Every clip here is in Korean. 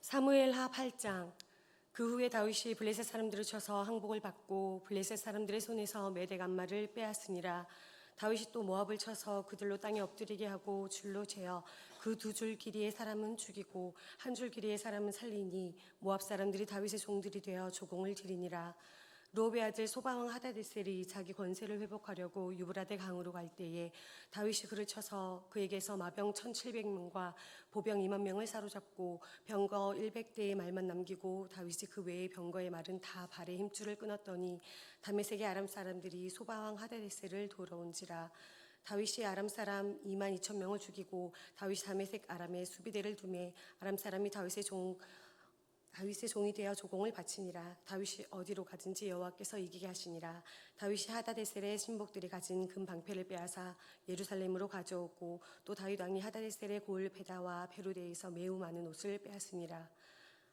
사무엘하 8장. 그 후에 다윗이 블레셋 사람들을 쳐서 항복을 받고 블레셋 사람들의 손에서 메대 간마를 빼앗으니라. 다윗이 또 모압을 쳐서 그들로 땅에 엎드리게 하고 줄로 재어 그 두 줄 길이의 사람은 죽이고 한 줄 길이의 사람은 살리니 모압 사람들이 다윗의 종들이 되어 조공을 드리니라. 르홉의 아들 소바왕 하다데셀이 자기 권세를 회복하려고 유브라데 강으로 갈 때에 다윗이 그를 쳐서 그에게서 마병 1,700명과 보병 2만 명을 사로잡고 병거 100대의 말만 남기고 다윗이 그 외의 병거의 말은 다 발에 힘줄을 끊었더니 다메섹의 아람 사람들이 소바왕 하다데셀을 돌아온지라. 다윗이 아람 사람 2만 2천 명을 죽이고 다윗이 다메섹 아람에 수비대를 두매 아람 사람이 다윗의 종이 되어 조공을 바치니라. 다윗이 어디로 가든지 여호와께서 이기게 하시니라. 다윗이 하다데셀의 신복들이 가진 금 방패를 빼앗아 예루살렘으로 가져오고 또 다윗 왕이 하다데셀의 고을 베다와 베로데에서 매우 많은 옷을 빼앗으니라.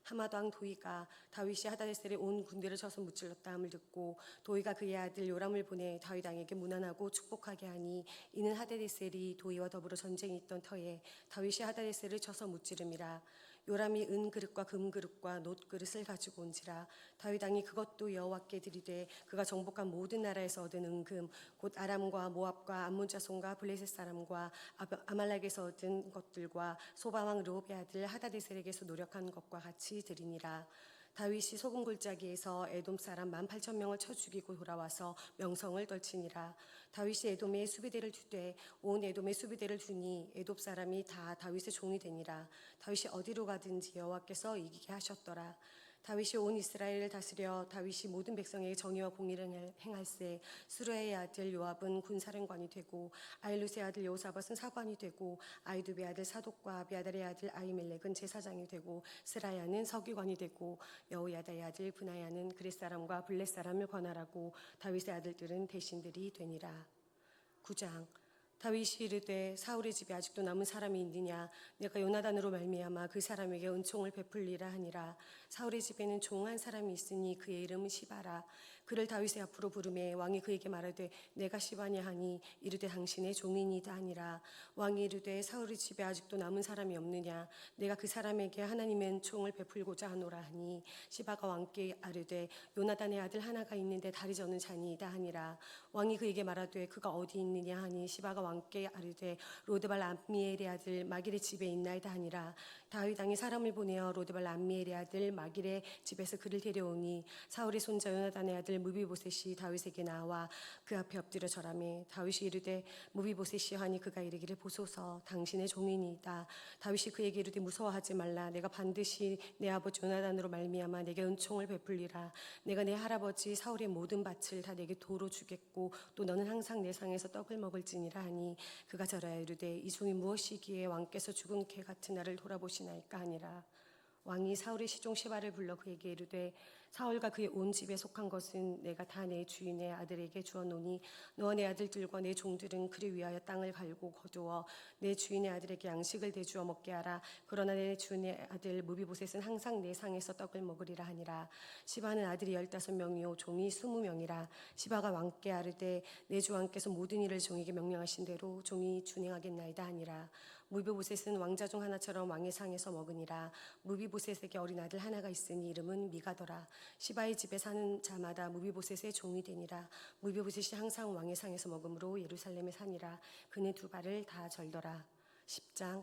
하맛 왕 도이가 다윗이 하다데셀의 온 군대를 쳐서 무찔렀다 함을 듣고 도이가 그의 아들 요람을 보내 다윗 왕에게 문안하고 축복하게 하니 이는 하다데셀이 도이와 더불어 전쟁이 있던 터에 다윗이 하다데셀을 쳐서 무찌름이라. 요람이 은 그릇과 금 그릇과 놋 그릇을 가지고 온지라. 다윗 왕이 그것도 여호와께 드리되 그가 정복한 모든 나라에서 얻은 은금 곧 아람과 모압과 암몬 자손과 블레셋 사람과 아말렉에서 얻은 것들과 소바왕 르홉의 아들 하다데셀에게서 노력한 것과 같이 드리니라. 다윗이 소금 골짜기에서 에돔 사람 18,000명을 쳐 죽이고 돌아와서 명성을 떨치니라. 다윗이 에돔의 수비대를 두되 온 에돔의 수비대를 두니 에돔 사람이 다 다윗의 종이 되니라. 다윗이 어디로 가든지 여호와께서 이기게 하셨더라. 다윗이 온 이스라엘을 다스려 다윗이 모든 백성에게 정의와 공의를 행할세. 수르의 아들 요압은 군사령관이 되고 아일루스의 아들 여호사밧은 사관이 되고 아이두베의 아들 사독과 아비아달의 아들 아히멜렉은 제사장이 되고 스라야는 서기관이 되고 여호야다의 아들 브나야는 그렛 사람과 블렛 사람을 권하라고 다윗의 아들들은 대신들이 되니라. 9장. 다윗이 이르되 사울의 집에 아직도 남은 사람이 있느냐? 내가 요나단으로 말미암아 그 사람에게 은총을 베풀리라 하니라. 사울의 집에는 종 한 사람이 있으니 그의 이름은 시바라. 그를 다윗의 앞으로 부르매 왕이 그에게 말하되 내가 시바냐 하니 이르되 당신의 종이니이다 하니라. 왕이 이르되 사울의 집에 아직도 남은 사람이 없느냐? 내가 그 사람에게 하나님의 은총을 베풀고자 하노라 하니 시바가 왕께 아르되 요나단의 아들 하나가 있는데 다리 저는 자니이다 하니라. 왕이 그에게 말하되 그가 어디 있느냐 하니 시바가 왕께 아르되 로드발 암미엘의 아들 마길의 집에 있나이다 하니라. 다윗 왕이 사람을 보내어 로드발 암미엘의 아들 마길의 집에서 그를 데려오니 사울의 손자 요나단의 아들 무비보셋이 다윗에게 나와 그 앞에 엎드려 절하매 다윗이 이르되 무비보셋이 하니 그가 이르기를 보소서 당신의 종이니이다. 다윗이 그에게 이르되 무서워하지 말라. 내가 반드시 내 아버지 요나단으로 말미암아 내게 은총을 베풀리라. 내가 내 할아버지 사울의 모든 밭을 다 내게 도로 주겠고 또 너는 항상 내 상에서 떡을 먹을지니라 하니 그가 절하여 이르되 이 종이 무엇이기에 왕께서 죽은 개 같은 나를 돌아보시나이까 하니라. 왕이 사울의 시종 시바를 불러 그에게 이르되 사울과 그의 온 집에 속한 것은 내가 다 내 주인의 아들에게 주었노니 너와 내 아들들과 내 종들은 그를 위하여 땅을 갈고 거두어 내 주인의 아들에게 양식을 대주어 먹게 하라. 그러나 내 주인의 아들 무비보셋은 항상 내 상에서 떡을 먹으리라 하니라. 시바는 아들이 15명이요 종이 20명이라. 시바가 왕께 아르되 내 주 왕께서 모든 일을 종에게 명령하신 대로 종이 준행하겠나이다 하니라. 무비보셋은 왕자 중 하나처럼 왕의 상에서 먹으니라. 무비보셋에게 어린 아들 하나가 있으니 이름은 미가더라. 시바의 집에 사는 자마다 무비보셋의 종이 되니라. 무비보셋이 항상 왕의 상에서 먹으므로 예루살렘에 사니라. 그는 두 발을 다 절더라. 10장.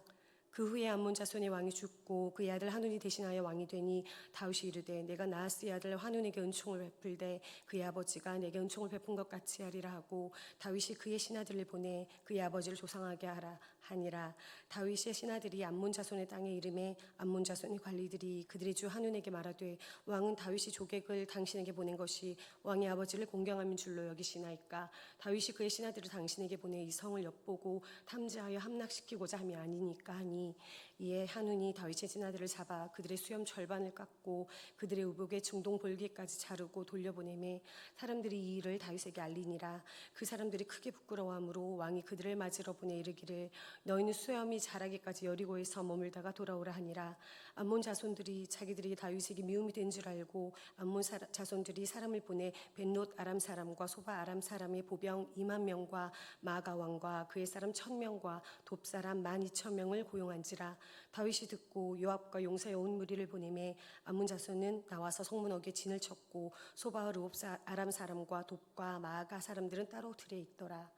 그 후에 암몬 자손의 왕이 죽고 그의 아들 하눈이 대신하여 왕이 되니 다윗이 이르되 내가 나하스의 아들 하눈에게 은총을 베풀되 그의 아버지가 내게 은총을 베푼 것 같이 하리라 하고 다윗이 그의 신하들을 보내 그의 아버지를 조상하게 하라 하니라. 다윗의 신하들이 암몬 자손의 땅에 이름에 암몬 자손의 관리들이 그들의 주 하눈에게 말하되 왕은 다윗이 조객을 당신에게 보낸 것이 왕의 아버지를 공경함인 줄로 여기시나이까? 다윗이 그의 신하들을 당신에게 보내 이 성을 엿보고 탐지하여 함락시키고자 함이 아니니까 하니 이에 하눈이 다윗의 신하들을 잡아 그들의 수염 절반을 깎고 그들의 의복의 중동 볼기까지 자르고 돌려보내매 사람들이 이 일을 다윗에게 알리니라. 그 사람들이 크게 부끄러워하므로 왕이 그들을 맞으러 보내 이르기를 너희는 수염이 자라기까지 여리고에서 머물다가 돌아오라 하니라. 암몬 자손들이 자기들이 다윗에게 미움이 된 줄 알고 암몬 자손들이 사람을 보내 벤롯 아람 사람과 소바 아람 사람의 보병 2만 명과 마가 왕과 그의 사람 1,000명과 돕 사람 12,000명을 고용한지라. 다윗이 듣고 요압과 용사의 온 무리를 보내매 암몬 자손은 나와서 성문 어귀에 진을 쳤고 소바와 르홉 아람 사람과 돕과 마가 사람들은 따로 들에 있더라.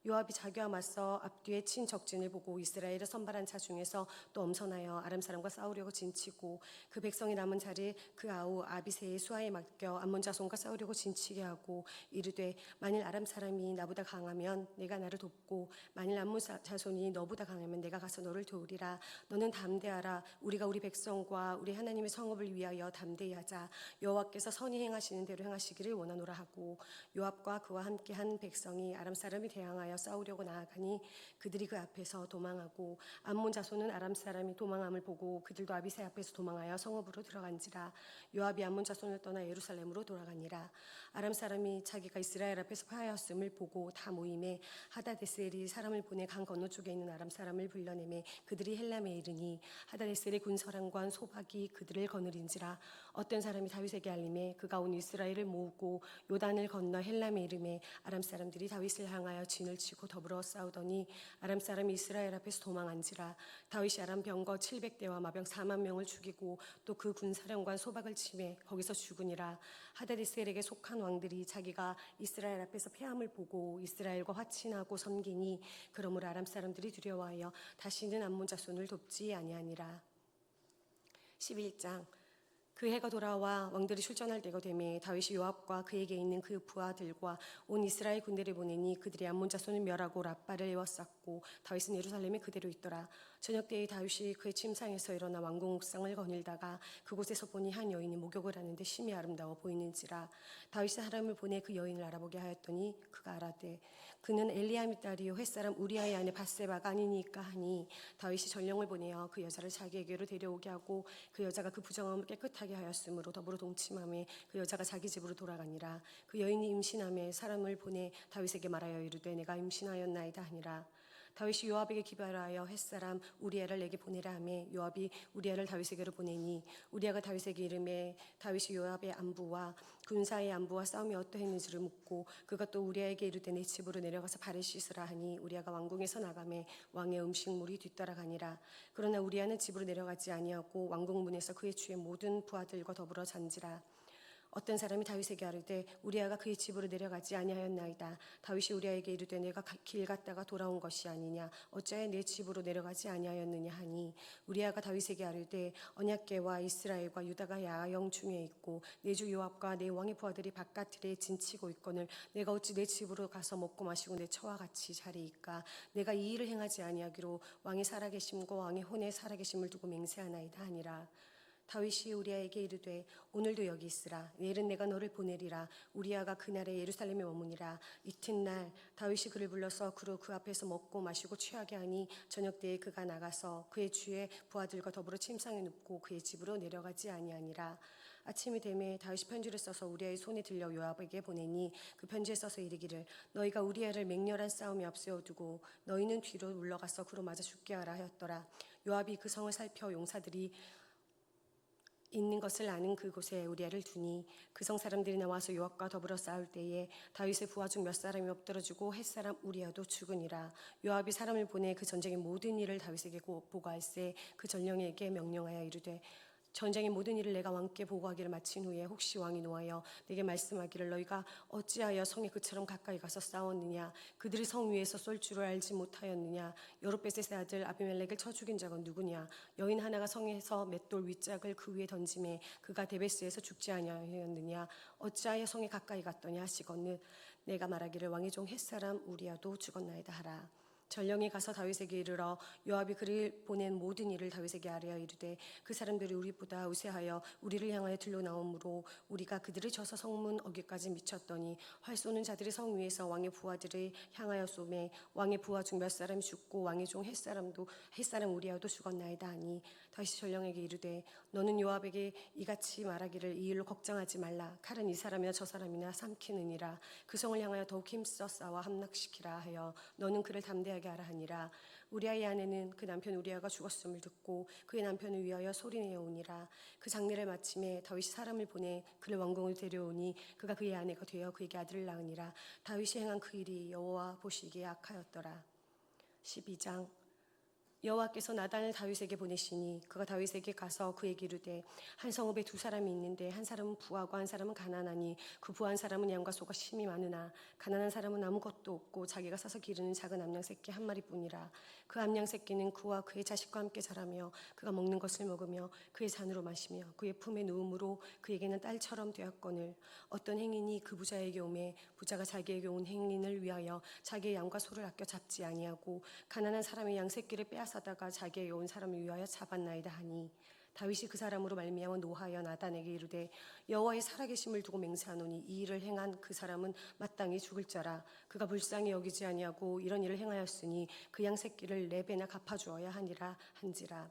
요압이 자기와 맞서 앞뒤에 친 적진을 보고 이스라엘의 선발한 자 중에서 또 엄선하여 아람 사람과 싸우려고 진치고 그 백성이 남은 자를 그 아우 아비새의 수하에 맡겨 암몬 자손과 싸우려고 진치게 하고 이르되 만일 아람 사람이 나보다 강하면 내가 나를 돕고 만일 암몬 자손이 너보다 강하면 내가 가서 너를 도우리라. 너는 담대하라. 우리가 우리 백성과 우리 하나님의 성읍을 위하여 담대히 하자. 여호와께서 선히 행하시는 대로 행하시기를 원하노라 하고 요압과 그와 함께한 백성이 아람 사람이 대항하여 싸우려고 나아가니 그들이 그 앞에서 도망하고 암몬 자손은 아람 사람이 도망함을 보고 그들도 아비새 앞에서 도망하여 성읍으로 들어간지라. 요압이 암몬 자손을 떠나 예루살렘으로 돌아가니라. 아람 사람이 자기가 이스라엘 앞에서 패하였음을 보고 다 모임에 하다데셀이 사람을 보내 강 건너쪽에 있는 아람 사람을 불러내매 그들이 헬람에 이르니 하다데셀의 군사령관 소박이 그들을 거느린지라. 어떤 사람이 다윗에게 알림해 그가 온 이스라엘을 모으고 요단을 건너 헬람에 이르매 아람 사람들이 다윗을 향하여 진을 치고 더불어 싸우더니 아람 사람이 이스라엘 앞에서 도망한지라. 다윗이 아람 병거 700대와 마병 4만 명을 죽이고 또 그 군사령관 소박을 치매 거기서 죽으니라. 하다데셀에게 속한 왕들이 자기가 이스라엘 앞에서 패함을 보고 이스라엘과 화친하고 섬기니 그러므로 아람 사람들이 두려워하여 다시는 암몬 자손을 돕지 아니하니라. 11장. 그 해가 돌아와 왕들이 출전할 때가 되매 다윗이 요압과 그에게 있는 그 부하들과 온 이스라엘 군대를 보내니 그들이 암몬 자손을 멸하고 라빠를 에워쌌고 다윗은 예루살렘에 그대로 있더라. 저녁 때에 다윗이 그의 침상에서 일어나 왕궁 옥상을 거닐다가 그곳에서 보니 한 여인이 목욕을 하는데 심히 아름다워 보이는지라. 다윗이 사람을 보내 그 여인을 알아보게 하였더니 그가 알아되 그는 엘리야미 딸이요 햇사람 우리아의 아내 밧세바가 아니니까 하니 다윗이 전령을 보내어 그 여자를 자기에게로 데려오게 하고 그 여자가 그 부정함을 깨끗하게 하였으므로 더불어 동침하며 그 여자가 자기 집으로 돌아가니라. 그 여인이 임신하며 사람을 보내 다윗에게 말하여 이르되 내가 임신하였나이다 하니라. 다윗이 요압에게 기발하여 햇사람 우리아를 내게 보내라 하매 요압이 우리아를 다윗에게로 보내니 우리아가 다윗에게 이르매 다윗이 요압의 안부와 군사의 안부와 싸움이 어떠했는지를 묻고 그가 또 우리아에게 이르되 내 집으로 내려가서 발을 씻으라 하니 우리아가 왕궁에서 나가매 왕의 음식물이 뒤따라가니라. 그러나 우리아는 집으로 내려가지 아니하고 왕궁 문에서 그의 주의 모든 부하들과 더불어 잔지라. 어떤 사람이 다윗에게 아뢰되 우리아가 그의 집으로 내려가지 아니하였나이다. 다윗이 우리아에게 이르되 내가 길 갔다가 돌아온 것이 아니냐 어찌하여 내 집으로 내려가지 아니하였느냐 하니 우리아가 다윗에게 아뢰되 언약궤와 이스라엘과 유다가 야영 중에 있고 내 주 요압과 내 왕의 부하들이 바깥들에 진치고 있거늘 내가 어찌 내 집으로 가서 먹고 마시고 내 처와 같이 자리이까. 내가 이 일을 행하지 아니하기로 왕이 살아계심과 왕의 혼에 살아계심을 두고 맹세하나이다 하니라. 다윗이 우리아에게 이르되 오늘도 여기 있으라. 내일은 내가 너를 보내리라. 우리아가 그날에 예루살렘에 머무니라. 이튿날 다윗이 그를 불러서 그로 그 앞에서 먹고 마시고 취하게 하니 저녁 때에 그가 나가서 그의 주의 부하들과 더불어 침상에 눕고 그의 집으로 내려가지 아니하니라. 아침이 되매 다윗이 편지를 써서 우리아의 손에 들려 요압에게 보내니 그 편지에 써서 이르기를 너희가 우리아를 맹렬한 싸움에 앞세워두고 너희는 뒤로 물러가서 그로 맞아 죽게 하라 하였더라. 요압이 그 성을 살펴 용사들이 있는 것을 아는 그곳에 우리아를 두니 그 성 사람들이 나와서 요압과 더불어 싸울 때에 다윗의 부하 중 몇 사람이 엎드러지고 햇사람 우리아도 죽으니라. 요압이 사람을 보내 그 전쟁의 모든 일을 다윗에게 보고할세 그 전령에게 명령하여 이르되 전쟁의 모든 일을 내가 왕께 보고하기를 마친 후에 혹시 왕이 노하여 내게 말씀하기를 너희가 어찌하여 성에 그처럼 가까이 가서 싸웠느냐 그들이 성 위에서 쏠 줄을 알지 못하였느냐 여룻베셋의 아들 아비멜렉을 쳐 죽인 자가 누구냐 여인 하나가 성에서 맷돌 윗짝을 그 위에 던짐에 그가 데베스에서 죽지 아니하였느냐 어찌하여 성에 가까이 갔더냐 하시거늘 내가 말하기를 왕의 종 햇사람 우리아도 죽었나이다 하라. 전령이 가서 다윗에게 이르러 요압이 그를 보낸 모든 일을 다윗에게 아뢰어 이르되 그 사람들이 우리보다 우세하여 우리를 향하여 들러 나오므로 우리가 그들을 쳐서 성문 어귀까지 미쳤더니 활 쏘는 자들이 성 위에서 왕의 부하들을 향하여 쏘매 왕의 부하 중 몇 사람이 죽고 왕의 종 햇사람 우리아도 죽었나이다 하니 다윗이 전령에게 이르되 너는 요압에게 이같이 말하기를 이 일로 걱정하지 말라. 칼은 이 사람이나 저 사람이나 삼키느니라. 그 성을 향하여 더욱 힘써 싸워 함락시키라 하여 너는 그를 담대하게 하라 하니라. 우리아의 아내는 그 남편 우리아가 죽었음을 듣고 그의 남편을 위하여 소리내어 오니라. 그 장례를 마침에 다윗이 사람을 보내 그를 왕궁으로 데려오니 그가 그의 아내가 되어 그에게 아들을 낳으니라. 다윗이 행한 그 일이 여호와 보시기에 악하였더라. 12장. 여호와께서 나단을 다윗에게 보내시니 그가 다윗에게 가서 그에게 이르되 한 성읍에 두 사람이 있는데 한 사람은 부하고 한 사람은 가난하니 그 부한 사람은 양과 소가 심히 많으나 가난한 사람은 아무것도 없고 자기가 사서 기르는 작은 암양 새끼 한 마리뿐이라. 그 암양 새끼는 그와 그의 자식과 함께 자라며 그가 먹는 것을 먹으며 그의 잔으로 마시며 그의 품에 누움으로 그에게는 딸처럼 되었거늘 어떤 행인이 그 부자에게 오매 부자가 자기에게 온 행인을 위하여 자기의 양과 소를 아껴 잡지 아니하고 가난한 사람의 양 새끼를 빼앗아다가 자기에게 온 사람을 위하여 잡았나이다 하니 다윗이 그 사람으로 말미암아 노하여 나단에게 이르되 여호와의 살아계심을 두고 맹세하노니 이 일을 행한 그 사람은 마땅히 죽을 자라. 그가 불쌍히 여기지 아니하고 이런 일을 행하였으니 그 양 새끼를 4배나 갚아주어야 하니라 한지라.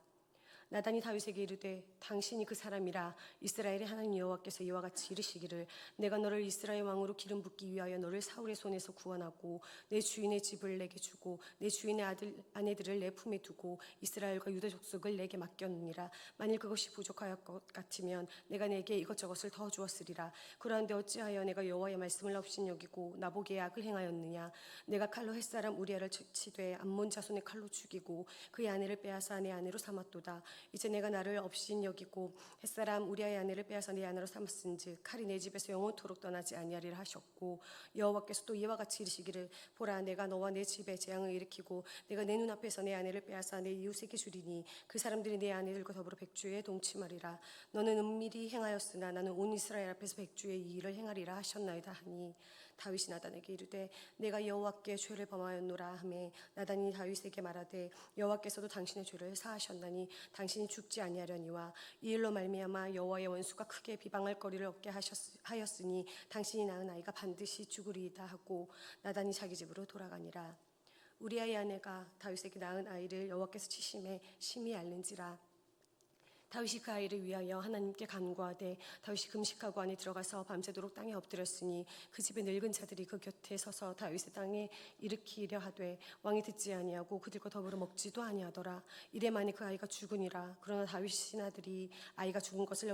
나단이 다윗에게 이르되 당신이 그 사람이라. 이스라엘의 하나님 여호와께서 이와 같이 이르시기를 내가 너를 이스라엘 왕으로 기름 붓기 위하여 너를 사울의 손에서 구원하고 내 주인의 집을 내게 주고 내 주인의 아내들을 내 품에 두고 이스라엘과 유다 족속을 내게 맡겼느니라. 만일 그것이 부족하였 것 같으면 내가 내게 이것저것을 더 주었으리라. 그러한데 어찌하여 내가 여호와의 말씀을 업신여기고 나보기에 악을 행하였느냐. 내가 칼로 햇사람 우리아를 치되 암몬 자손의 칼로 죽이고 그의 아내를 빼앗아 내 아내로 삼았도다. 이제 내가 나를 업신여기고 햇사람 우리아의 아내를 빼앗아 내 아내로 삼았은즉 칼이 내 집에서 영원토록 떠나지 아니하리라 하셨고 여호와께서 또 이와 같이 이르시기를 보라 내가 너와 내 집에 재앙을 일으키고 내가 내 눈앞에서 내 아내를 빼앗아 내 이웃에게 주리니 그 사람들이 내 아내들과 더불어 백주에 동침하리라. 너는 은밀히 행하였으나 나는 온 이스라엘 앞에서 백주의 이 일을 행하리라 하셨나이다 하니 다윗이 나단에게 이르되 내가 여호와께 죄를 범하였노라 하매 나단이 다윗에게 말하되 여호와께서도 당신의 죄를 사하셨나니 당신이 죽지 아니하려니와 이 일로 말미암아 여호와의 원수가 크게 비방할 거리를 얻게 하였으니 당신이 낳은 아이가 반드시 죽으리이다 하고 나단이 자기 집으로 돌아가니라. 우리아의 아내가 다윗에게 낳은 아이를 여호와께서 치심에 심히 앓는지라. 다윗이 그 아이를 위하여 하나님께 간구하되 다윗이 금식하고 안에 들어가서 밤새도록 땅에 엎드렸으니 그 집의 늙은 자들이 그 곁에 서서 다윗의 땅에 일으키려 하되 왕이 듣지 아니하고 그들과 더불어 먹지도 아니하더라. 이래 만에 그 아이가 죽으니라. 그러나 다윗 신하들이 아이가 죽은 것을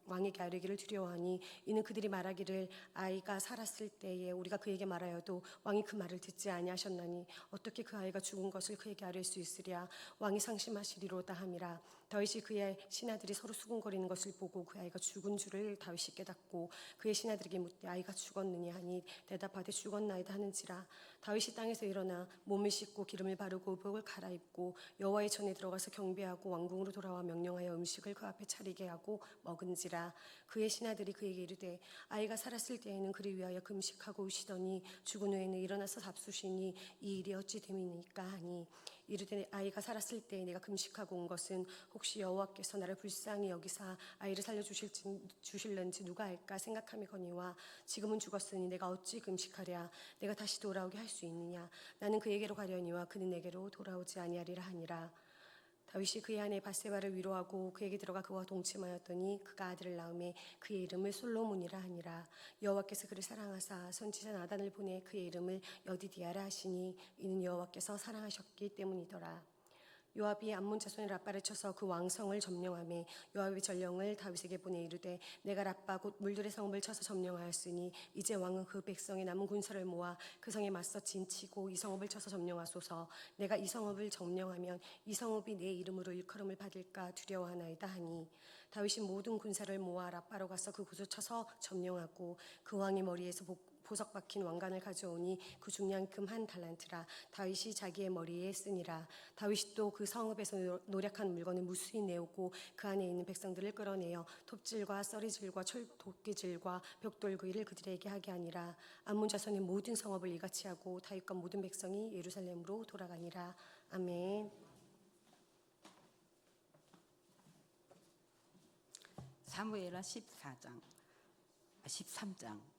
왕에게 아뢰기를 두려워하니 이는 그들이 말하기를 아이가 살았을 때에 우리가 그에게 말하여도 왕이 그 말을 듣지 아니하셨나니 어떻게 그 아이가 죽은 것을 그에게 아뢰 수 있으랴. 왕이 상심하시리로다 함이라. 다윗이 그의 신하들이 서로 수군거리는 것을 보고 그 아이가 죽은 줄을 다윗이 깨닫고 그의 신하들에게 묻되 아이가 죽었느냐 하니 대답하되 죽었나이다 하는지라. 다윗이 땅에서 일어나 몸을 씻고 기름을 바르고 의복을 갈아입고 여호와의 전에 들어가서 경배하고 왕궁으로 돌아와 명령하여 음식을 그 앞에 차리게 하고 먹은지라. 그의 신하들이 그에게 이르되 아이가 살았을 때에는 그를 위하여 금식하고 우시더니 죽은 후에는 일어나서 잡수시니 이 일이 어찌 됨이니까 하니 이르되 아이가 살았을 때에 내가 금식하고 온 것은 혹시 여호와께서 나를 불쌍히 여기사 아이를 살려주실는지 누가 알까 생각함이거니와 지금은 죽었으니 내가 어찌 금식하랴. 내가 다시 돌아오게 할 수 있느냐. 나는 그에게로 가려니와 그는 내게로 돌아오지 아니하리라 하니라. 다윗이 그의 아내 바세바를 위로하고 그에게 들어가 그와 동침하였더니 그가 아들을 낳음에 그의 이름을 솔로몬이라 하니라. 여호와께서 그를 사랑하사 선지자 나단을 보내 그의 이름을 여디디아라 하시니 이는 여호와께서 사랑하셨기 때문이더라. 요압이 암몬 자손의 랍바를 쳐서 그 왕성을 점령하매 요압의 전령을 다윗에게 보내 이르되 내가 랍바 곧 물들의 성읍을 쳐서 점령하였으니 이제 왕은 그 백성의 남은 군사를 모아 그 성에 맞서 진치고 이 성읍을 쳐서 점령하소서. 내가 이 성읍을 점령하면 이 성읍이 내 이름으로 일컬음을 받을까 두려워하나이다 하니 다윗이 모든 군사를 모아 랍바로 가서 그 곳을 쳐서 점령하고 그 왕의 머리에서 보석 박힌 왕관을 가져오니 그 중량 금 1달란트라. 다윗이 자기의 머리에 쓰니라. 다윗이 또 그 성읍에서 노략한 물건을 무수히 내오고 그 안에 있는 백성들을 끌어내어 톱질과 썰이질과 철도끼질과 벽돌구이를 그들에게 하게 하니라. 암몬 자손의 모든 성읍을 이같이 하고 다윗과 모든 백성이 예루살렘으로 돌아가니라. 아멘. 사무엘하 13장.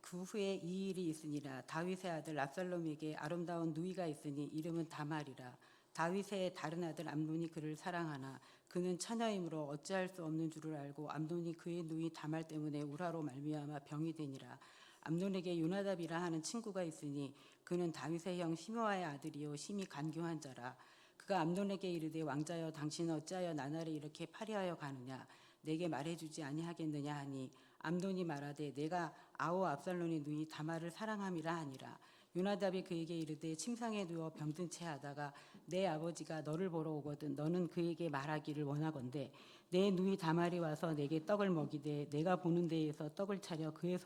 그 후에 이 일이 있으니라. 다윗의 아들 압살롬에게 아름다운 누이가 있으니 이름은 다말이라. 다윗의 다른 아들 암논이 그를 사랑하나 그는 처녀이므로 어찌할 수 없는 줄을 알고 암논이 그의 누이 다말 때문에 우라로 말미암아 병이 되니라. 암논에게 요나답이라 하는 친구가 있으니 그는 다윗의 형 시므아의 아들이요 심히 간교한 자라. 그가 암논에게 이르되 왕자여 당신은 어찌하여 나날을 이렇게 파리하여 가느냐 내게 말해주지 아니하겠느냐 하니 암논이 말하되 내가 아우 압살롬의 누이 다말을 사랑함이라 하니라. 요나답이 그에게 이르되 침상에 누워 병든 채 하다가 내 아버지가 너를 보러 오거든 너는 그에게 말하기를 원하건대 내 누이 다말이 와서 내게 떡을 먹이되 내가 보는 데에서 떡을 차려 그의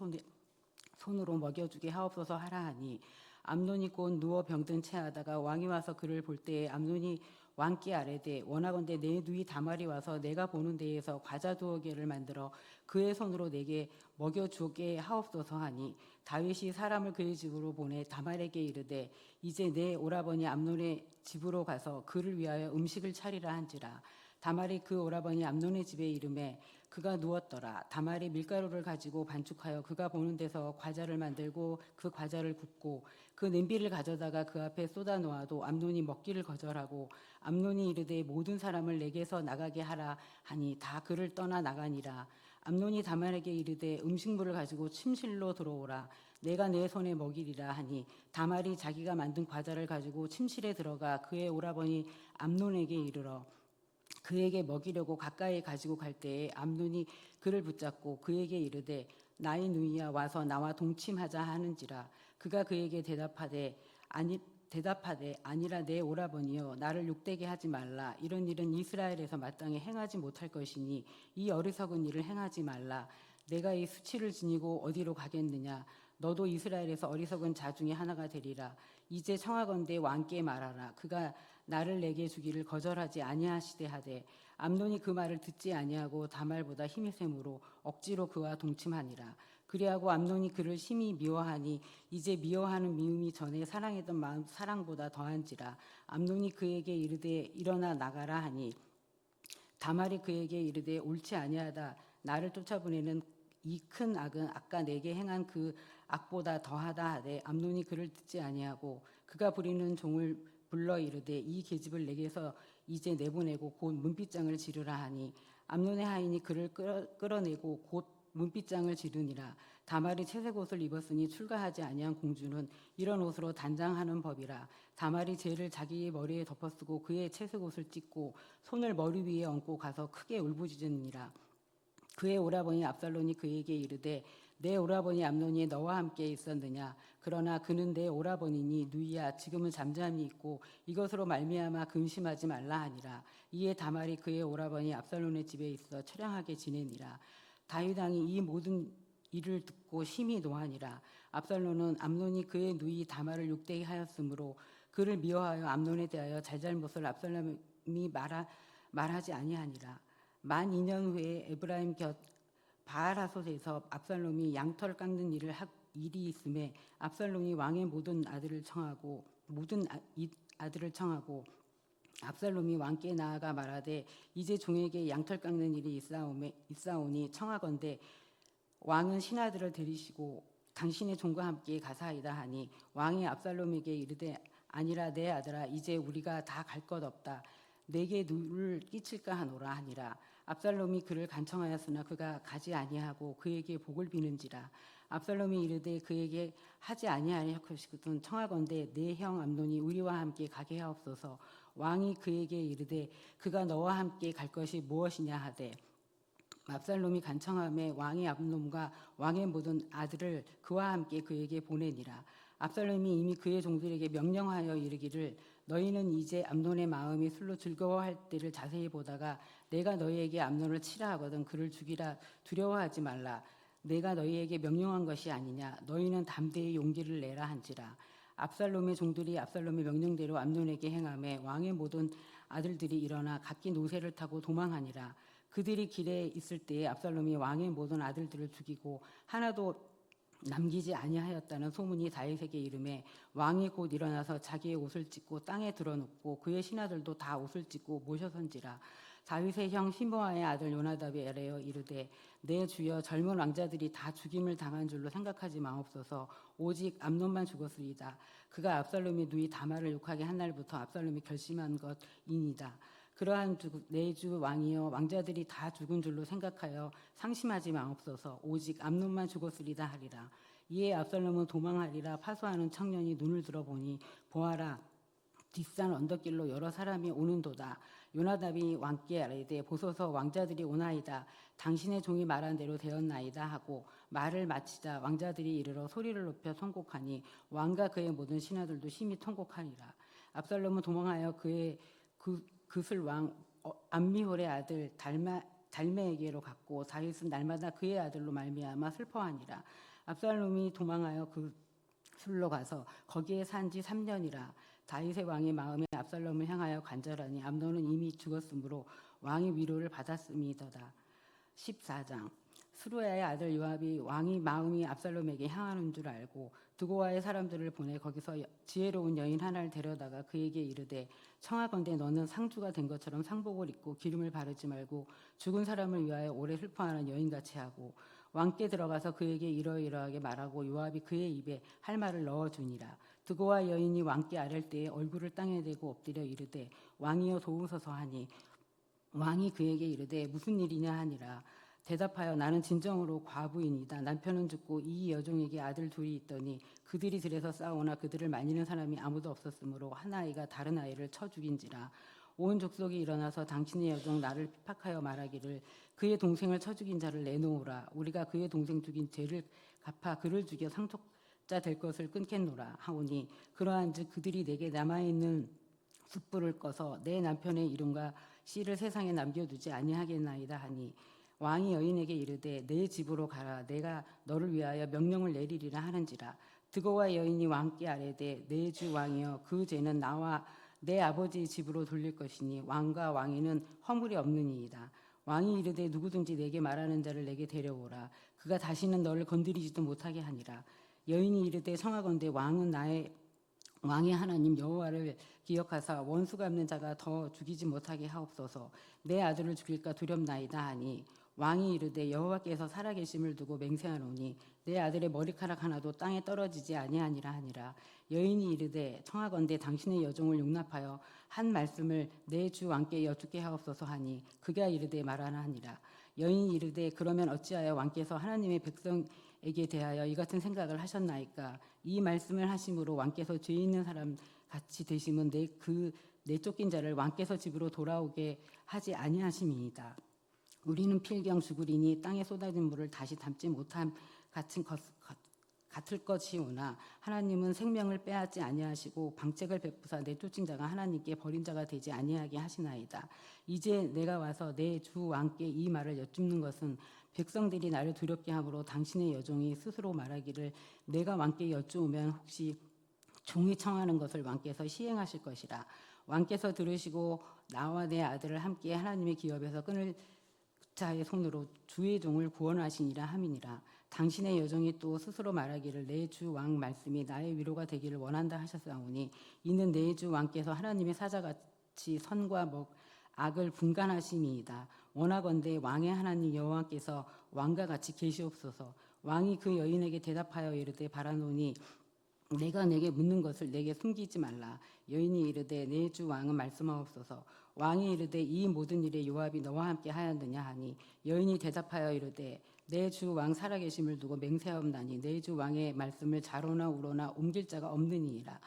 손으로 먹여주게 하옵소서 하라 하니 암논이 곧 누워 병든 채 하다가 왕이 와서 그를 볼 때에 암논이 왕께 아뢰되 원하건대 내 누이 다말이 와서 내가 보는 데에서 과자 두어 개를 만들어 그의 손으로 내게 먹여주게 하옵소서 하니 다윗이 사람을 그의 집으로 보내 다말에게 이르되 이제 내 오라버니 암논의 집으로 가서 그를 위하여 음식을 차리라 한지라. 다말이 그 오라버니 암논의 집에 이르매 그가 누웠더라. 다말이 밀가루를 가지고 반죽하여 그가 보는 데서 과자를 만들고 그 과자를 굽고 그 냄비를 가져다가 그 앞에 쏟아 놓아도 암논이 먹기를 거절하고 암논이 이르되 모든 사람을 내게서 나가게 하라 하니 다 그를 떠나 나가니라. 암논이 다말에게 이르되 음식물을 가지고 침실로 들어오라 내가 내 손에 먹이리라 하니 다말이 자기가 만든 과자를 가지고 침실에 들어가 그의 오라버니 암논에게 이르러 그에게 먹이려고 가까이 가지고 갈 때에 암논이 그를 붙잡고 그에게 이르되 나의 누이야 와서 나와 동침하자 하는지라. 그가 그에게 대답하되 아니라 내 오라버니여 나를 욕되게 하지 말라. 이런 일은 이스라엘에서 마땅히 행하지 못할 것이니 이 어리석은 일을 행하지 말라. 내가 이 수치를 지니고 어디로 가겠느냐. 너도 이스라엘에서 어리석은 자 중에 하나가 되리라. 이제 청하건대 왕께 말하라. 그가 나를 내게 주기를 거절하지 아니하시되 하되 암논이 그 말을 듣지 아니하고 다말보다 힘이 세므로 억지로 그와 동침하니라. 그리하고 암논이 그를 심히 미워하니 이제 미워하는 미움이 전에 사랑했던 마음 사랑보다 더한지라. 암논이 그에게 이르되 일어나 나가라 하니 다말이 그에게 이르되 옳지 아니하다. 나를 쫓아보내는 이 큰 악은 아까 내게 행한 그 악보다 더하다 하되 암논이 그를 듣지 아니하고 그가 부리는 종을 불러 이르되 이 계집을 내게서 이제 내보내고 곧 문빗장을 지르라 하니 암논의 하인이 그를 끌어내고 곧 문빗장을 지르니라. 다말이 채색 옷을 입었으니 출가하지 아니한 공주는 이런 옷으로 단장하는 법이라. 다말이 죄를 자기 머리에 덮어쓰고 그의 채색 옷을 찢고 손을 머리 위에 얹고 가서 크게 울부짖으니라. 그의 오라버니 압살롬이 그에게 이르되 내 오라버니 암논이 너와 함께 있었느냐. 그러나 그는 내 오라버니니 누이야 지금은 잠잠히 있고 이것으로 말미암아 근심하지 말라 하니라. 이에 다말이 그의 오라버니 압살롬의 집에 있어 처량하게 지내니라. 다윗 왕이 이 모든 일을 듣고 심히 노하니라. 압살롬은 암논이 그의 누이 다말을 욕되게 하였으므로 그를 미워하여 암논에 대하여 잘잘못을 압살롬이 말하지 아니하니라. 만 2년 후에 에브라임 곁 바알하솥에서 압살롬이 양털 깎는 일이 있음에 압살롬이 왕의 모든 아들을 청하고 압살롬이 왕께 나아가 말하되 이제 종에게 양털 깎는 일이 있사오니 청하건대 왕은 신하들을 데리시고 당신의 종과 함께 가사이다 하니 왕이 압살롬에게 이르되 아니라 내 아들아 이제 우리가 다 갈 것 없다. 내게 누를 끼칠까 하노라 하니라. 압살롬이 그를 간청하였으나 그가 가지 아니하고 그에게 복을 비는지라. 압살롬이 이르되 그에게 하지 아니하려 것이거든 청하건대 내 형 암논이 우리와 함께 가게 하옵소서. 왕이 그에게 이르되 그가 너와 함께 갈 것이 무엇이냐 하되 압살롬이 간청하매 왕이 암논과 왕의 모든 아들을 그와 함께 그에게 보내니라. 압살롬이 이미 그의 종들에게 명령하여 이르기를 너희는 이제 암논의 마음이 술로 즐거워할 때를 자세히 보다가 내가 너희에게 암논을 치라 하거든 그를 죽이라 두려워하지 말라. 내가 너희에게 명령한 것이 아니냐. 너희는 담대히 용기를 내라 한지라. 압살롬의 종들이 압살롬의 명령대로 암논에게 행하매 왕의 모든 아들들이 일어나 각기 노새를 타고 도망하니라. 그들이 길에 있을 때에 압살롬이 왕의 모든 아들들을 죽이고 하나도 남기지 아니하였다는 소문이 다윗에게 이르매 왕이 곧 일어나서 자기의 옷을 찢고 땅에 드러눕고 그의 신하들도 다 옷을 찢고 모셔선지라. 다윗의 형 시므아의 아들 요나답이 아뢰어 이르되 내 주여 젊은 왕자들이 다 죽임을 당한 줄로 생각하지 마옵소서. 오직 암논만 죽었으리이다. 그가 압살롬의 누이 다말을 욕하게 한 날부터 압살롬이 결심한 것이니이다. 그러한 내 주 왕이여 왕자들이 다 죽은 줄로 생각하여 상심하지 마옵소서. 오직 암논만 죽었으리다 하리라. 이에 압살롬은 도망하리라. 파수하는 청년이 눈을 들어보니 보아라 뒷산 언덕길로 여러 사람이 오는도다. 요나답이 왕께 아뢰되 보소서 왕자들이 오나이다. 당신의 종이 말한 대로 되었나이다 하고 말을 마치자 왕자들이 이르러 소리를 높여 통곡하니 왕과 그의 모든 신하들도 심히 통곡하니라. 압살롬은 도망하여 그의 그슬 왕 암미홀의 아들 달메에게로 갔고 다윗은 날마다 그의 아들로 말미암아 슬퍼하니라. 압살롬이 도망하여 그술로 가서 거기에 산 지 3년이라. 다윗의 왕의 마음에 압살롬을 향하여 간절하니 암논은 이미 죽었으므로 왕의 위로를 받았음이더다. 14장. 스루야의 아들 요압이 왕이 마음이 압살롬에게 향하는 줄 알고 드고아의 사람들을 보내 거기서 지혜로운 여인 하나를 데려다가 그에게 이르되 청하건대 너는 상주가 된 것처럼 상복을 입고 기름을 바르지 말고 죽은 사람을 위하여 오래 슬퍼하는 여인같이 하고 왕께 들어가서 그에게 이러이러하게 말하고 요압이 그의 입에 할 말을 넣어주니라. 드고아 여인이 왕께 아랠 때에 얼굴을 땅에 대고 엎드려 이르되 왕이여 도우소서 하니 왕이 그에게 이르되 무슨 일이냐 하니라. 대답하여 나는 진정으로 과부이니다. 남편은 죽고 이 여종에게 아들 둘이 있더니 그들이 들에서 싸우나 그들을 말리는 사람이 아무도 없었으므로 한 아이가 다른 아이를 쳐 죽인지라. 온 족속이 일어나서 당신의 여종 나를 핍박하여 말하기를 그의 동생을 쳐 죽인 자를 내놓으라. 우리가 그의 동생 죽인 죄를 갚아 그를 죽여 상속자 될 것을 끊겠노라 하오니 그러한즉 그들이 내게 남아있는 숯불을 꺼서 내 남편의 이름과 씨를 세상에 남겨두지 아니하겠나이다 하니 왕이 여인에게 이르되 내 집으로 가라. 내가 너를 위하여 명령을 내리리라 하는지라. 드고와 여인이 왕께 아뢰되 내 주 왕이여 그 죄는 나와 내 아버지의 집으로 돌릴 것이니 왕과 왕위는 허물이 없느니이다. 왕이 이르되 누구든지 내게 말하는 자를 내게 데려오라. 그가 다시는 너를 건드리지도 못하게 하니라. 여인이 이르되 청하건대 왕의 하나님 여호와를 기억하사 원수 갚는 자가 더 죽이지 못하게 하옵소서. 내 아들을 죽일까 두렵나이다 하니 왕이 이르되 여호와께서 살아계심을 두고 맹세하노니 내 아들의 머리카락 하나도 땅에 떨어지지 아니하니라 하니라. 여인이 이르되 청하건대 당신의 여종을 용납하여 한 말씀을 내 주 왕께 여쭙게 하옵소서 하니 그가 이르되 말하나 하니라. 여인이 이르되 그러면 어찌하여 왕께서 하나님의 백성에게 대하여 이 같은 생각을 하셨나이까. 이 말씀을 하심으로 왕께서 죄 있는 사람 같이 되심은 내 쫓긴 자를 왕께서 집으로 돌아오게 하지 아니하심이니이다. 우리는 필경 죽으리니 땅에 쏟아진 물을 다시 담지 못함 같을 것이오나 하나님은 생명을 빼앗지 아니하시고 방책을 베푸사 내쫓은 자가 하나님께 버린 자가 되지 아니하게 하시나이다. 이제 내가 와서 내 주 왕께 이 말을 여쭙는 것은 백성들이 나를 두렵게 함으로 당신의 여종이 스스로 말하기를 내가 왕께 여쭈으면 혹시 종이 청하는 것을 왕께서 시행하실 것이라. 왕께서 들으시고 나와 내 아들을 함께 하나님의 기업에서 끊을 자의 손으로 주의 종을 구원하시니라 함이니라. 당신의 여종이 또 스스로 말하기를 내 주 왕 말씀이 나의 위로가 되기를 원한다 하셨사오니 이는 내 주 왕께서 하나님의 사자같이 선과 악을 분간하심이이다. 원하건대 왕의 하나님 여호와께서 왕과 같이 계시옵소서. 왕이 그 여인에게 대답하여 이르되 바라노니 내가 내게 묻는 것을 내게 숨기지 말라. 여인이 이르되 내 주 왕은 말씀하옵소서. 왕이 이르되 이 모든 일에 요압이 너와 함께 하였느냐 하니 여인이 대답하여 이르되 내 주 왕 살아계심을 두고 맹세하옵나니 내 주 왕의 말씀을 좌로나 우로나 옮길 자가 없느니라.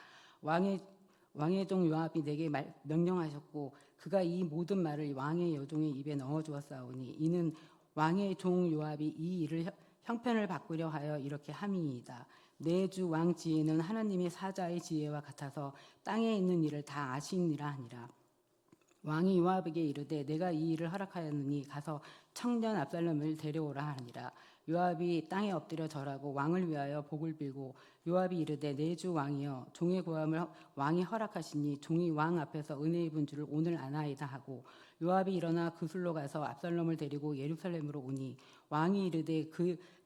왕의 종 요압이 내게 명령하셨고 그가 이 모든 말을 왕의 여종의 입에 넣어 주었사오니 이는 왕의 종 요압이 이 일을 형편을 바꾸려 하여 이렇게 함이니이다. 내 주 왕 지혜는 하나님의 사자의 지혜와 같아서 땅에 있는 일을 다 아시니라 하니라. 왕이 요압에게 이르되 내가 이 일을 허락하였느니 가서 청년 압살롬을 데려오라 하니라. 요압이 땅에 엎드려 절하고 왕을 위하여 복을 빌고 요압이 이르되 내 주 왕이여 종의 고함을 왕이 허락하시니 종이 왕 앞에서 은혜 입은 줄을 오늘 아나이다 하고 요압이 일어나 그술로 가서 압살롬을 데리고 예루살렘으로 오니 왕이 이르되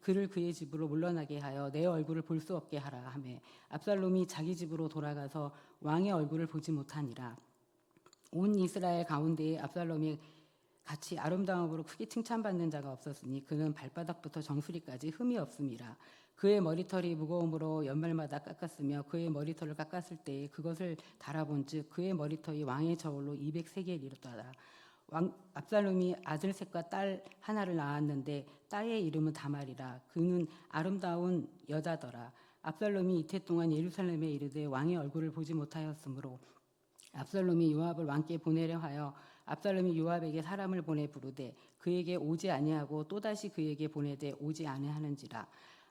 그를 그의 집으로 물러나게 하여 내 얼굴을 볼 수 없게 하라 하매 압살롬이 자기 집으로 돌아가서 왕의 얼굴을 보지 못하니라. 온 이스라엘 가운데에 압살롬이 같이 아름다움으로 크게 칭찬받는 자가 없었으니 그는 발바닥부터 정수리까지 흠이 없음이라. 그의 머리털이 무거움으로 연말마다 깎았으며 그의 머리털을 깎았을 때에 그것을 달아본즉 그의 머리털이 왕의 저울로 200세겔이었더라. 압살롬이 아들 셋과 딸 하나를 낳았는데 딸의 이름은 다말이라. 그는 아름다운 여자더라. 압살롬이 이태 동안 예루살렘에 이르되 왕의 얼굴을 보지 못하였으므로 압살롬이 요압을 왕께 보내려 하여 압살롬이 요압에게 사람을 보내 부르되 그에게 오지 아니하고 또다시 그에게 보내되 오지 아니하는지라.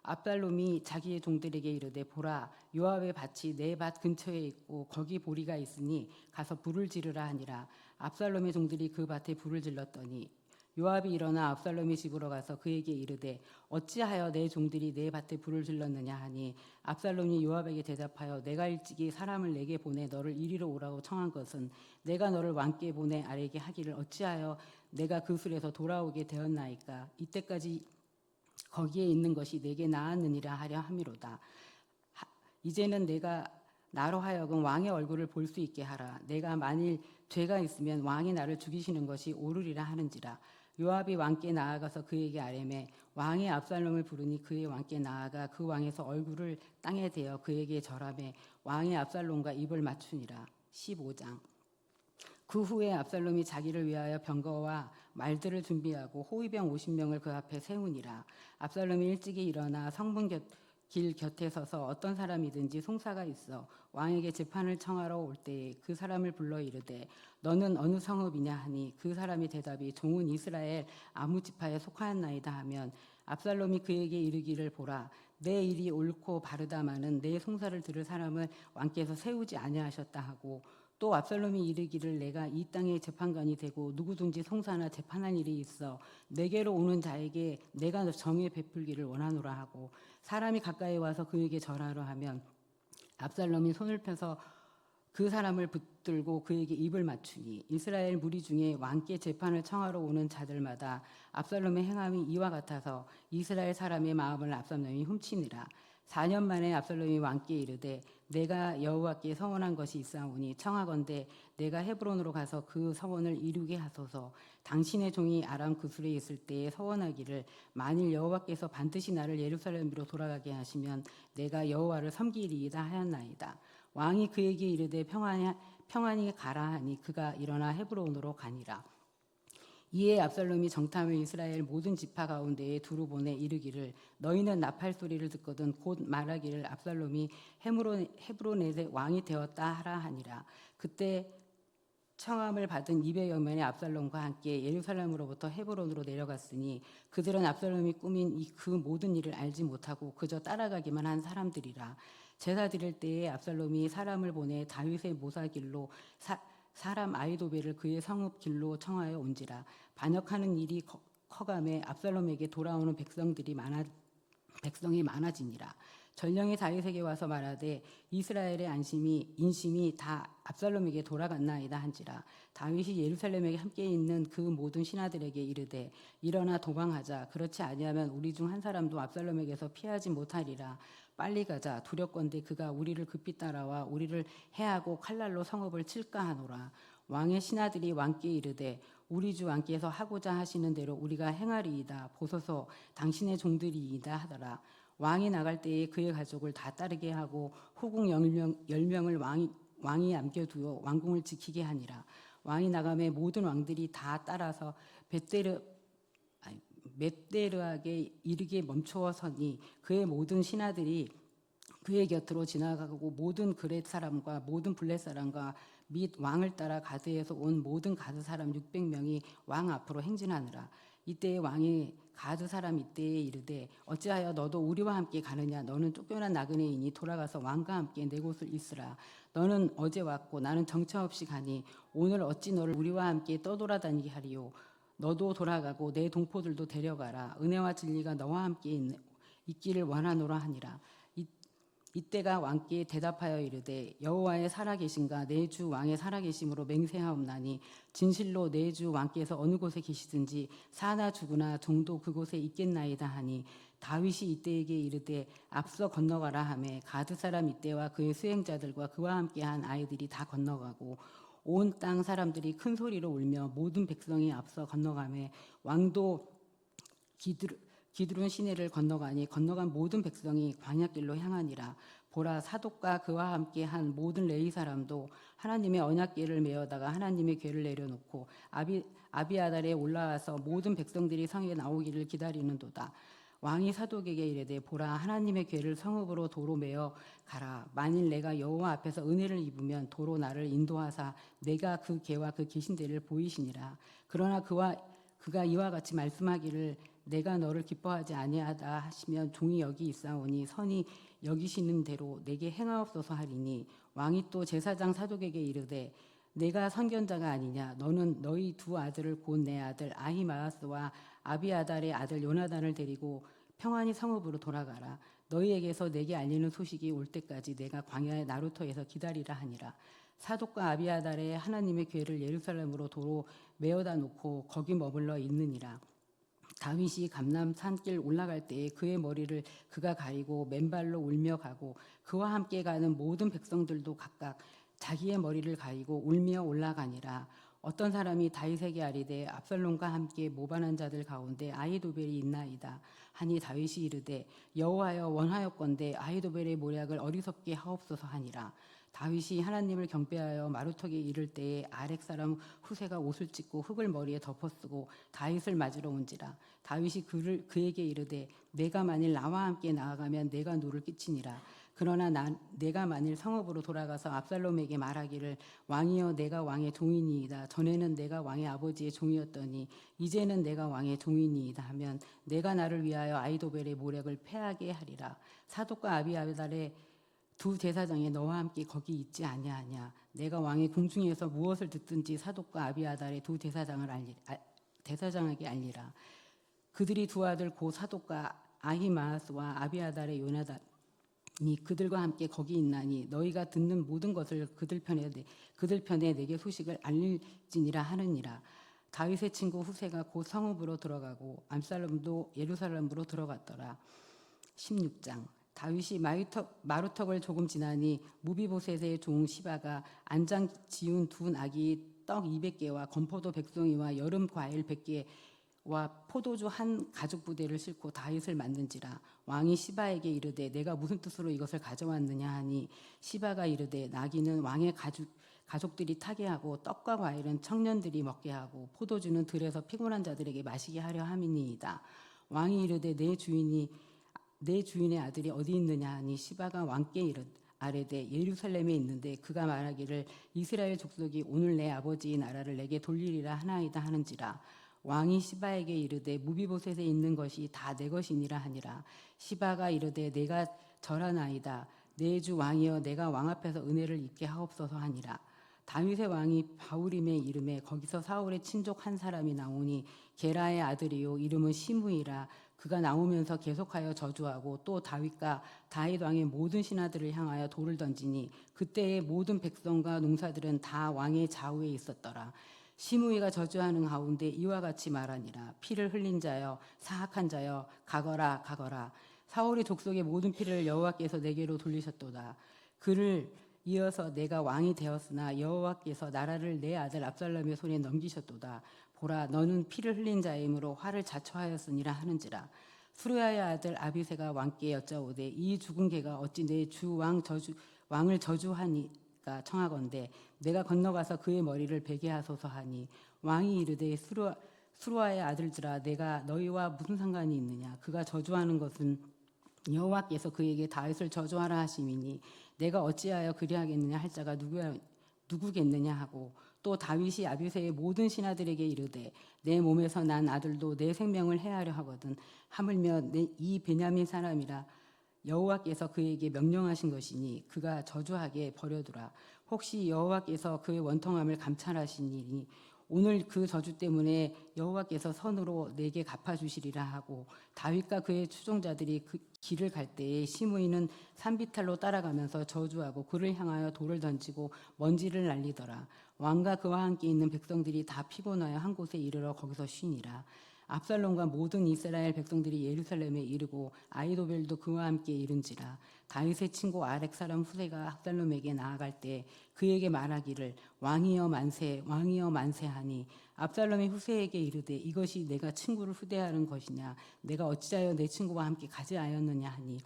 압살롬이 자기의 종들에게 이르되 보라, 요압의 밭이 내 밭 근처에 있고 거기 보리가 있으니 가서 불을 지르라 하니라. 압살롬의 종들이 그 밭에 불을 질렀더니 요압이 일어나 압살롬의 집으로 가서 그에게 이르되 어찌하여 내 종들이 내 밭에 불을 질렀느냐 하니 압살롬이 요압에게 대답하여 내가 일찍이 사람을 내게 보내 너를 이리로 오라고 청한 것은 내가 너를 왕께 보내 아래게 하기를 어찌하여 내가 그 술에서 돌아오게 되었나이까. 이때까지 거기에 있는 것이 내게 나았느니라 하려 함이로다. 이제는 내가 나로 하여금 왕의 얼굴을 볼 수 있게 하라. 내가 만일 죄가 있으면 왕이 나를 죽이시는 것이 옳으리라 하는지라. 요압이 왕께 나아가서 그에게 아뢰매 왕이 압살롬을 부르니 그의 왕께 나아가 그 왕에서 얼굴을 땅에 대어 그에게 절하매 왕이 압살롬과 입을 맞추니라. 15장. 그 후에 압살롬이 자기를 위하여 병거와 말들을 준비하고 호위병 50명을 그 앞에 세우니라. 압살롬이 일찍이 일어나 성문 길 곁에 서서 어떤 사람이든지 송사가 있어 왕에게 재판을 청하러 올 때에 그 사람을 불러 이르되 너는 어느 성읍이냐 하니 그 사람이 대답이 종은 이스라엘 아무 지파에 속하였나이다 하면 압살롬이 그에게 이르기를 보라, 내 일이 옳고 바르다마는 내 송사를 들을 사람을 왕께서 세우지 아니하셨다 하고 또 압살롬이 이르기를 내가 이 땅의 재판관이 되고 누구든지 송사나 재판한 일이 있어 내게로 오는 자에게 내가 정의 베풀기를 원하노라 하고 사람이 가까이 와서 그에게 절하려 하면 압살롬이 손을 펴서 그 사람을 붙들고 그에게 입을 맞추니 이스라엘 무리 중에 왕께 재판을 청하러 오는 자들마다 압살롬의 행함이 이와 같아서 이스라엘 사람의 마음을 압살롬이 훔치니라. 4년 만에 압살롬이 왕께 이르되 내가 여호와께 서원한 것이 있사오니 청하건대 내가 헤브론으로 가서 그 서원을 이루게 하소서. 당신의 종이 아람 구술에 있을 때에 서원하기를 만일 여호와께서 반드시 나를 예루살렘으로 돌아가게 하시면 내가 여호와를 섬기리이다 하였나이다. 왕이 그에게 이르되 평안히 가라 하니 그가 일어나 헤브론으로 가니라. 이에 압살롬이 정탐을 이스라엘 모든 지파 가운데에 두루 보내 이르기를 너희는 나팔 소리를 듣거든 곧 말하기를 압살롬이 헤브론의 왕이 되었다 하라 하니라. 그때 청함을 받은 200여 명의 압살롬과 함께 예루살렘으로부터 헤브론으로 내려갔으니 그들은 압살롬이 꾸민 그 모든 일을 알지 못하고 그저 따라가기만 한 사람들이라. 제사 드릴 때에 압살롬이 사람을 보내 다윗의 모사길로 사람 아히도벨을 그의 성읍 길로 청하여 온지라. 반역하는 일이 커감에 압살롬에게 돌아오는 백성이 많아지니라. 전령이 다윗에게 와서 말하되 이스라엘의 인심이 다 압살롬에게 돌아갔나이다 한지라. 다윗이 예루살렘에 함께 있는 그 모든 신하들에게 이르되 일어나 도망하자. 그렇지 아니하면 우리 중 한 사람도 압살롬에게서 피하지 못하리라. 빨리 가자. 두렵건대 그가 우리를 급히 따라와 우리를 해하고 칼날로 성읍을 칠까 하노라. 왕의 신하들이 왕께 이르되 우리 주 왕께서 하고자 하시는 대로 우리가 행하리이다. 보소서 당신의 종들이이다 하더라. 왕이 나갈 때에 그의 가족을 다 따르게 하고 후궁 10명을 왕이 남겨두어 왕궁을 지키게 하니라. 왕이 나가매 모든 왕들이 다 따라서 멧데르하게 이르게 멈추어 서니 그의 모든 신하들이 그의 곁으로 지나가고 모든 그렛 사람과 모든 블렛 사람과 및 왕을 따라 가드에서 온 모든 가드 사람 600명이 왕 앞으로 행진하느라. 이때에 왕이 가드 사람 이때에 이르되 어찌하여 너도 우리와 함께 가느냐. 너는 쫓겨난 나그네이니 돌아가서 왕과 함께 내 곳을 있으라. 너는 어제 왔고 나는 정처 없이 가니 오늘 어찌 너를 우리와 함께 떠돌아다니게 하리요. 너도 돌아가고 내 동포들도 데려가라. 은혜와 진리가 너와 함께 있기를 원하노라 하니라. 이때가 왕께 대답하여 이르되 여호와의 살아계신가 내 주 왕의 살아계심으로 맹세하옵나니 진실로 내 주 왕께서 어느 곳에 계시든지 사나 죽으나 종도 그곳에 있겠나이다 하니 다윗이 이때에게 이르되 앞서 건너가라 하매 가드 사람 이때와 그의 수행자들과 그와 함께한 아이들이 다 건너가고 온 땅 사람들이 큰 소리로 울며 모든 백성이 앞서 건너가매 왕도 기드론 시내를 건너간 모든 백성이 광야길로 향하니라. 보라 사독과 그와 함께한 모든 레위 사람도 하나님의 언약궤를 메어다가 하나님의 궤를 내려놓고 아비아달에 올라와서 모든 백성들이 성에 나오기를 기다리는도다. 왕이 사독에게 이르되 보라 하나님의 궤를 성읍으로 도로 메어 가라. 만일 내가 여호와 앞에서 은혜를 입으면 도로 나를 인도하사 내가 그 궤와 그 계신 데를 보이시니라. 그러나 그가 이와 같이 말씀하기를 내가 너를 기뻐하지 아니하다 하시면 종이 여기 있사오니 선이 여기시는 대로 내게 행하옵소서 하리니 왕이 또 제사장 사독에게 이르되 내가 선견자가 아니냐. 너는 너희 두 아들을 곧 내 아들 아히마아스와 아비아달의 아들 요나단을 데리고 평안히 성읍으로 돌아가라. 너희에게서 내게 알리는 소식이 올 때까지 내가 광야의 나루터에서 기다리라 하니라. 사독과 아비아달의 하나님의 궤를 예루살렘으로 도로 메어다 놓고 거기 머물러 있느니라. 다윗이 감람 산길 올라갈 때에 그의 머리를 그가 가리고 맨발로 울며 가고 그와 함께 가는 모든 백성들도 각각 자기의 머리를 가리고 울며 올라가니라. 어떤 사람이 다윗에게 아리되 압살롬과 함께 모반한 자들 가운데 아히도벨이 있나이다 하니 다윗이 이르되 여호와여 원하였건대 아히도벨의 모략을 어리석게 하옵소서 하니라. 다윗이 하나님을 경배하여 마루턱에 이를 때에 아렉 사람 후세가 옷을 찢고 흙을 머리에 덮어쓰고 다윗을 맞으러 온지라. 다윗이 그에게 이르되 내가 만일 나와 함께 나아가면 내가 노를 끼치니라. 그러나 내가 만일 성읍으로 돌아가서 압살롬에게 말하기를 왕이여 내가 왕의 종이니이다. 전에는 내가 왕의 아버지의 종이었더니 이제는 내가 왕의 종이니이다 하면 내가 나를 위하여 아히도벨의 모략을 패하게 하리라. 사독과 아비아달의 두 제사장이 너와 함께 거기 있지 아니하냐. 내가 왕의 궁중에서 무엇을 듣든지 사독과 아비아달의 두 제사장에게 알리라. 그들이 두 아들 고 사독과 아히마아스와 아비아달의 요나단이 그들과 함께 거기 있나니 너희가 듣는 모든 것을 그들 편에 내게 소식을 알릴지니라 하느니라. 다윗의 친구 후세가 곧 성읍으로 들어가고 압살롬도 예루살렘으로 들어갔더라. 16장. 다윗이 마루턱을 조금 지나니 무비보셋의 종 시바가 안장 지운 두 낙이 떡 200개와 건포도 100송이와 여름 과일 100개와 포도주 한 가죽 부대를 싣고 다윗을 맞는지라. 왕이 시바에게 이르되 내가 무슨 뜻으로 이것을 가져왔느냐 하니 시바가 이르되 나귀는 왕의 가족들이 타게 하고 떡과 과일은 청년들이 먹게 하고 포도주는 들에서 피곤한 자들에게 마시게 하려 함이니이다. 왕이 이르되 내 주인의 아들이 어디 있느냐 하니 시바가 왕께 아뢰되 예루살렘에 있는데 그가 말하기를 이스라엘 족속이 오늘 내 아버지의 나라를 내게 돌리리라 하나이다 하는지라. 왕이 시바에게 이르되 무비보셋에 있는 것이 다 내 것이니라 하니라. 시바가 이르되 내가 절하나이다. 내 주 왕이여 내가 왕 앞에서 은혜를 입게 하옵소서 하니라. 다윗의 왕이 바후림에 이름에 거기서 사울의 친족 한 사람이 나오니 게라의 아들이요 이름은 시므이라. 그가 나오면서 계속하여 저주하고 또 다윗과 다윗 왕의 모든 신하들을 향하여 돌을 던지니 그때의 모든 백성과 농사들은 다 왕의 좌우에 있었더라. 시므이가 저주하는 가운데 이와 같이 말하니라. 피를 흘린 자여 사악한 자여 가거라 가거라. 사울의 족속의 모든 피를 여호와께서 내게로 돌리셨도다. 그를 이어서 내가 왕이 되었으나 여호와께서 나라를 내 아들 압살롬의 손에 넘기셨도다. 보라 너는 피를 흘린 자이므로 화를 자초하였으니라 하는지라. 수르야의 아들 아비새가 왕께 여짜오되 이 죽은 개가 어찌 내 주 왕을 저주하니까 청하건대 내가 건너가서 그의 머리를 베게 하소서 하니 왕이 이르되 수르야의 아들들아 내가 너희와 무슨 상관이 있느냐. 그가 저주하는 것은 여호와께서 그에게 다윗을 저주하라 하심이니 내가 어찌하여 그리하겠느냐 할 자가 누구겠느냐 하고 또 다윗이 아비새의 모든 신하들에게 이르되 내 몸에서 난 아들도 내 생명을 해하려 하거든 하물며 이 베냐민 사람이라 여호와께서 그에게 명령하신 것이니 그가 저주하게 버려두라. 혹시 여호와께서 그의 원통함을 감찰하시니 오늘 그 저주 때문에 여호와께서 선으로 내게 갚아주시리라 하고 다윗과 그의 추종자들이 그 길을 갈 때에 시므이는 산비탈로 따라가면서 저주하고 그를 향하여 돌을 던지고 먼지를 날리더라. 왕과 그와 함께 있는 백성들이 다 피곤하여 한 곳에 이르러 거기서 쉬니라. 압살롬과 모든 이스라엘 백성들이 예루살렘에 이르고 아히도벨도 그와 함께 이른지라. 다윗의 친구 아렉 사람 후세가 압살롬에게 나아갈 때 그에게 말하기를 왕이여 만세 왕이여 만세하니 압살롬이 후세에게 이르되 이것이 내가 친구를 후대하는 것이냐 내가 어찌하여 내 친구와 함께 가지 아였느냐 하니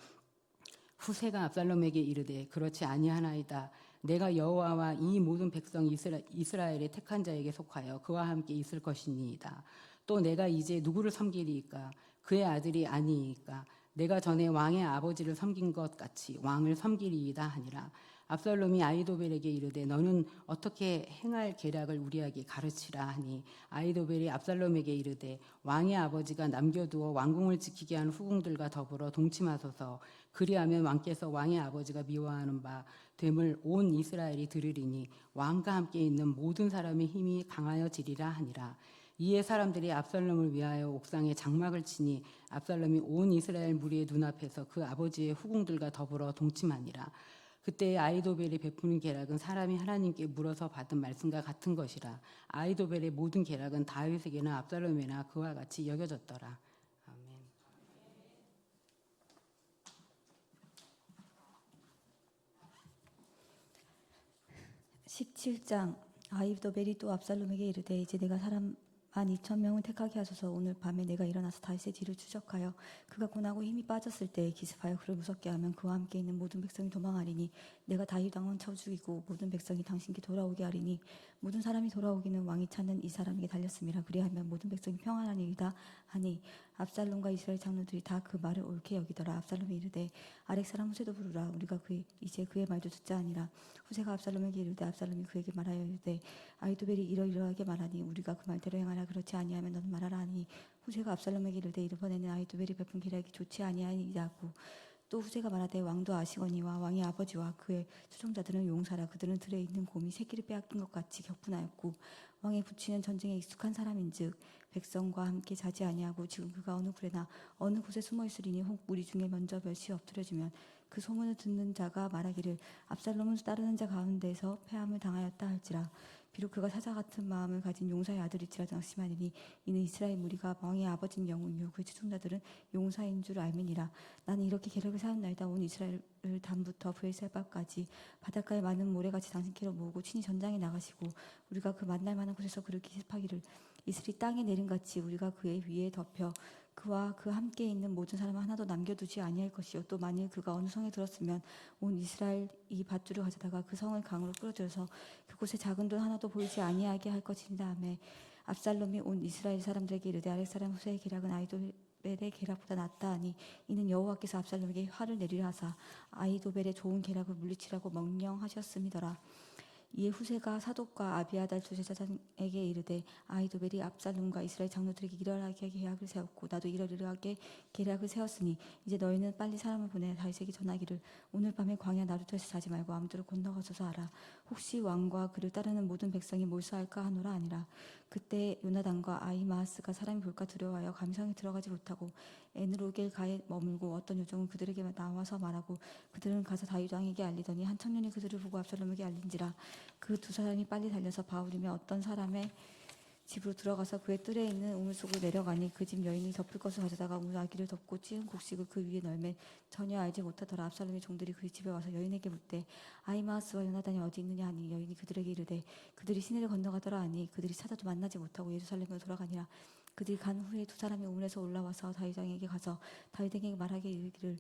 후세가 압살롬에게 이르되 그렇지 아니하나이다. 내가 여호와와 이 모든 백성 이스라엘의 택한 자에게 속하여 그와 함께 있을 것이니이다. 또 내가 이제 누구를 섬기리이까? 그의 아들이 아니이까? 내가 전에 왕의 아버지를 섬긴 것 같이 왕을 섬기리이다 하니라. 압살롬이 아히도벨에게 이르되 너는 어떻게 행할 계략을 우리에게 가르치라 하니 아히도벨이 압살롬에게 이르되 왕의 아버지가 남겨두어 왕궁을 지키게 한 후궁들과 더불어 동침하소서. 그리하면 왕께서 왕의 아버지가 미워하는 바 됨을 온 이스라엘이 들으리니 왕과 함께 있는 모든 사람의 힘이 강하여지리라 하니라. 이에 사람들이 압살롬을 위하여 옥상에 장막을 치니 압살롬이 온 이스라엘 무리의 눈앞에서 그 아버지의 후궁들과 더불어 동침하니라. 그때 아히도벨이 베푸는 계략은 사람이 하나님께 물어서 받은 말씀과 같은 것이라. 아히도벨의 모든 계략은 다윗에게나 압살롬에나 그와 같이 여겨졌더라. 아멘. 17장. 아히도벨이 또 압살롬에게 이르되 이제 내가 사람 12,000명을 택하게 하소서. 오늘 밤에 내가 일어나서 다윗의 뒤를 추적하여 그가 고나고 힘이 빠졌을 때에 기습하여 그를 무섭게 하면 그와 함께 있는 모든 백성이 도망하리니 내가 다윗 왕은 쳐 죽이고 모든 백성이 당신께 돌아오게 하리니 모든 사람이 돌아오기는 왕이 찾는 이 사람에게 달렸음이라. 그리하면 모든 백성이 평안하리이다 하니 압살롬과 이스라엘 장로들이 다 그 말을 옳게 여기더라. 압살롬이 이르되 아렉 사람 후세도 부르라. 우리가 이제 그의 말도 듣자 하니라. 후세가 압살롬에게 이르되 압살롬이 그에게 말하여 이르되 아히도벨이 이러이러하게 말하니 우리가 그 말대로 행하라. 그렇지 아니하면 너는 말하라 하니 후세가 압살롬에게 이르되 이번에는 아히도벨이 베푼 계략이 좋지 아니하니라고. 또 후세가 말하되 왕도 아시거니와 왕의 아버지와 그의 추종자들은 용사라. 그들은 들에 있는 곰이 새끼를 빼앗긴 것 같이 격분하였고 왕의 부치는 전쟁에 익숙한 사람인즉 백성과 함께 자지 아니하고 지금 그가 어느 굴에나 어느 곳에 숨어 있으리니 혹 무리 중에 먼저 멸시 엎드려지면 그 소문을 듣는 자가 말하기를 압살롬은 따르는 자 가운데서 패함을 당하였다 할지라. 비록 그가 사자 같은 마음을 가진 용사의 아들일지라도 낙심하리니 이는 이스라엘 무리가 왕의 아버지인 영웅이요 그의 추종자들은 용사인 줄 알미니라. 나는 이렇게 계략을 세웠나이다. 온 이스라엘을 담부터 브엘세바까지 바닷가의 많은 모래같이 당신께로 모으고 친히 전장에 나가시고 우리가 그 만날 만한 곳에서 그를 기습하기를 이슬이 땅에 내림같이 우리가 그의 위에 덮여 그와 그 함께 있는 모든 사람을 하나도 남겨두지 아니할 것이요 또 만일 그가 어느 성에 들었으면 온 이스라엘이 밧줄을 가져다가 그 성을 강으로 끌어들여서 그곳에 작은 돈 하나도 보이지 아니하게 할 것인다 하매 압살롬이 온 이스라엘 사람들에게 이르되 아렉 사람 후세의 계략은 아히도벨의 계략보다 낫다 하니 이는 여호와께서 압살롬에게 화를 내리라 하사 아히도벨의 좋은 계략을 물리치라고 명령하셨음이더라. 이에 후세가 사독과 아비아달 두 제사장에게 이르되 아히도벨이 압살롬과 이스라엘 장로들에게 이러하게 계략을 세웠고 나도 이러하게 계략을 세웠으니 이제 너희는 빨리 사람을 보내 다윗에게 전하기를 오늘 밤에 광야 나루터에서 자지 말고 아무데로 건너가소서 하라. 혹시 왕과 그를 따르는 모든 백성이 몰수할까 하노라 아니라. 그때 요나단과 아히마아스가 사람이 볼까 두려워하여 감성에 들어가지 못하고 에느로겔가에 머물고 어떤 요정은 그들에게 나와서 말하고 그들은 가서 다윗 왕에게 알리더니 한 청년이 그들을 보고 압살롬에게 알린지라. 그 두 사람이 빨리 달려서 바울이며 어떤 사람의 집으로 들어가서 그의 뜰에 있는 우물 속으로 내려가니 그 집 여인이 덮을 것을 가져다가 우물 아기를 덮고 찌은 곡식을 그 위에 널매 전혀 알지 못하더라. 압살롬의 종들이 그 집에 와서 여인에게 묻되 아히마아스와 요나단이 어디 있느냐 하니 여인이 그들에게 이르되 그들이 시내를 건너가더라 하니 그들이 찾아도 만나지 못하고 예루살렘으로 돌아가니라. 그들이 간 후에 두 사람이 우물에서 올라와서 다윗 왕에게 가서 다윗에게 말하게 이르기를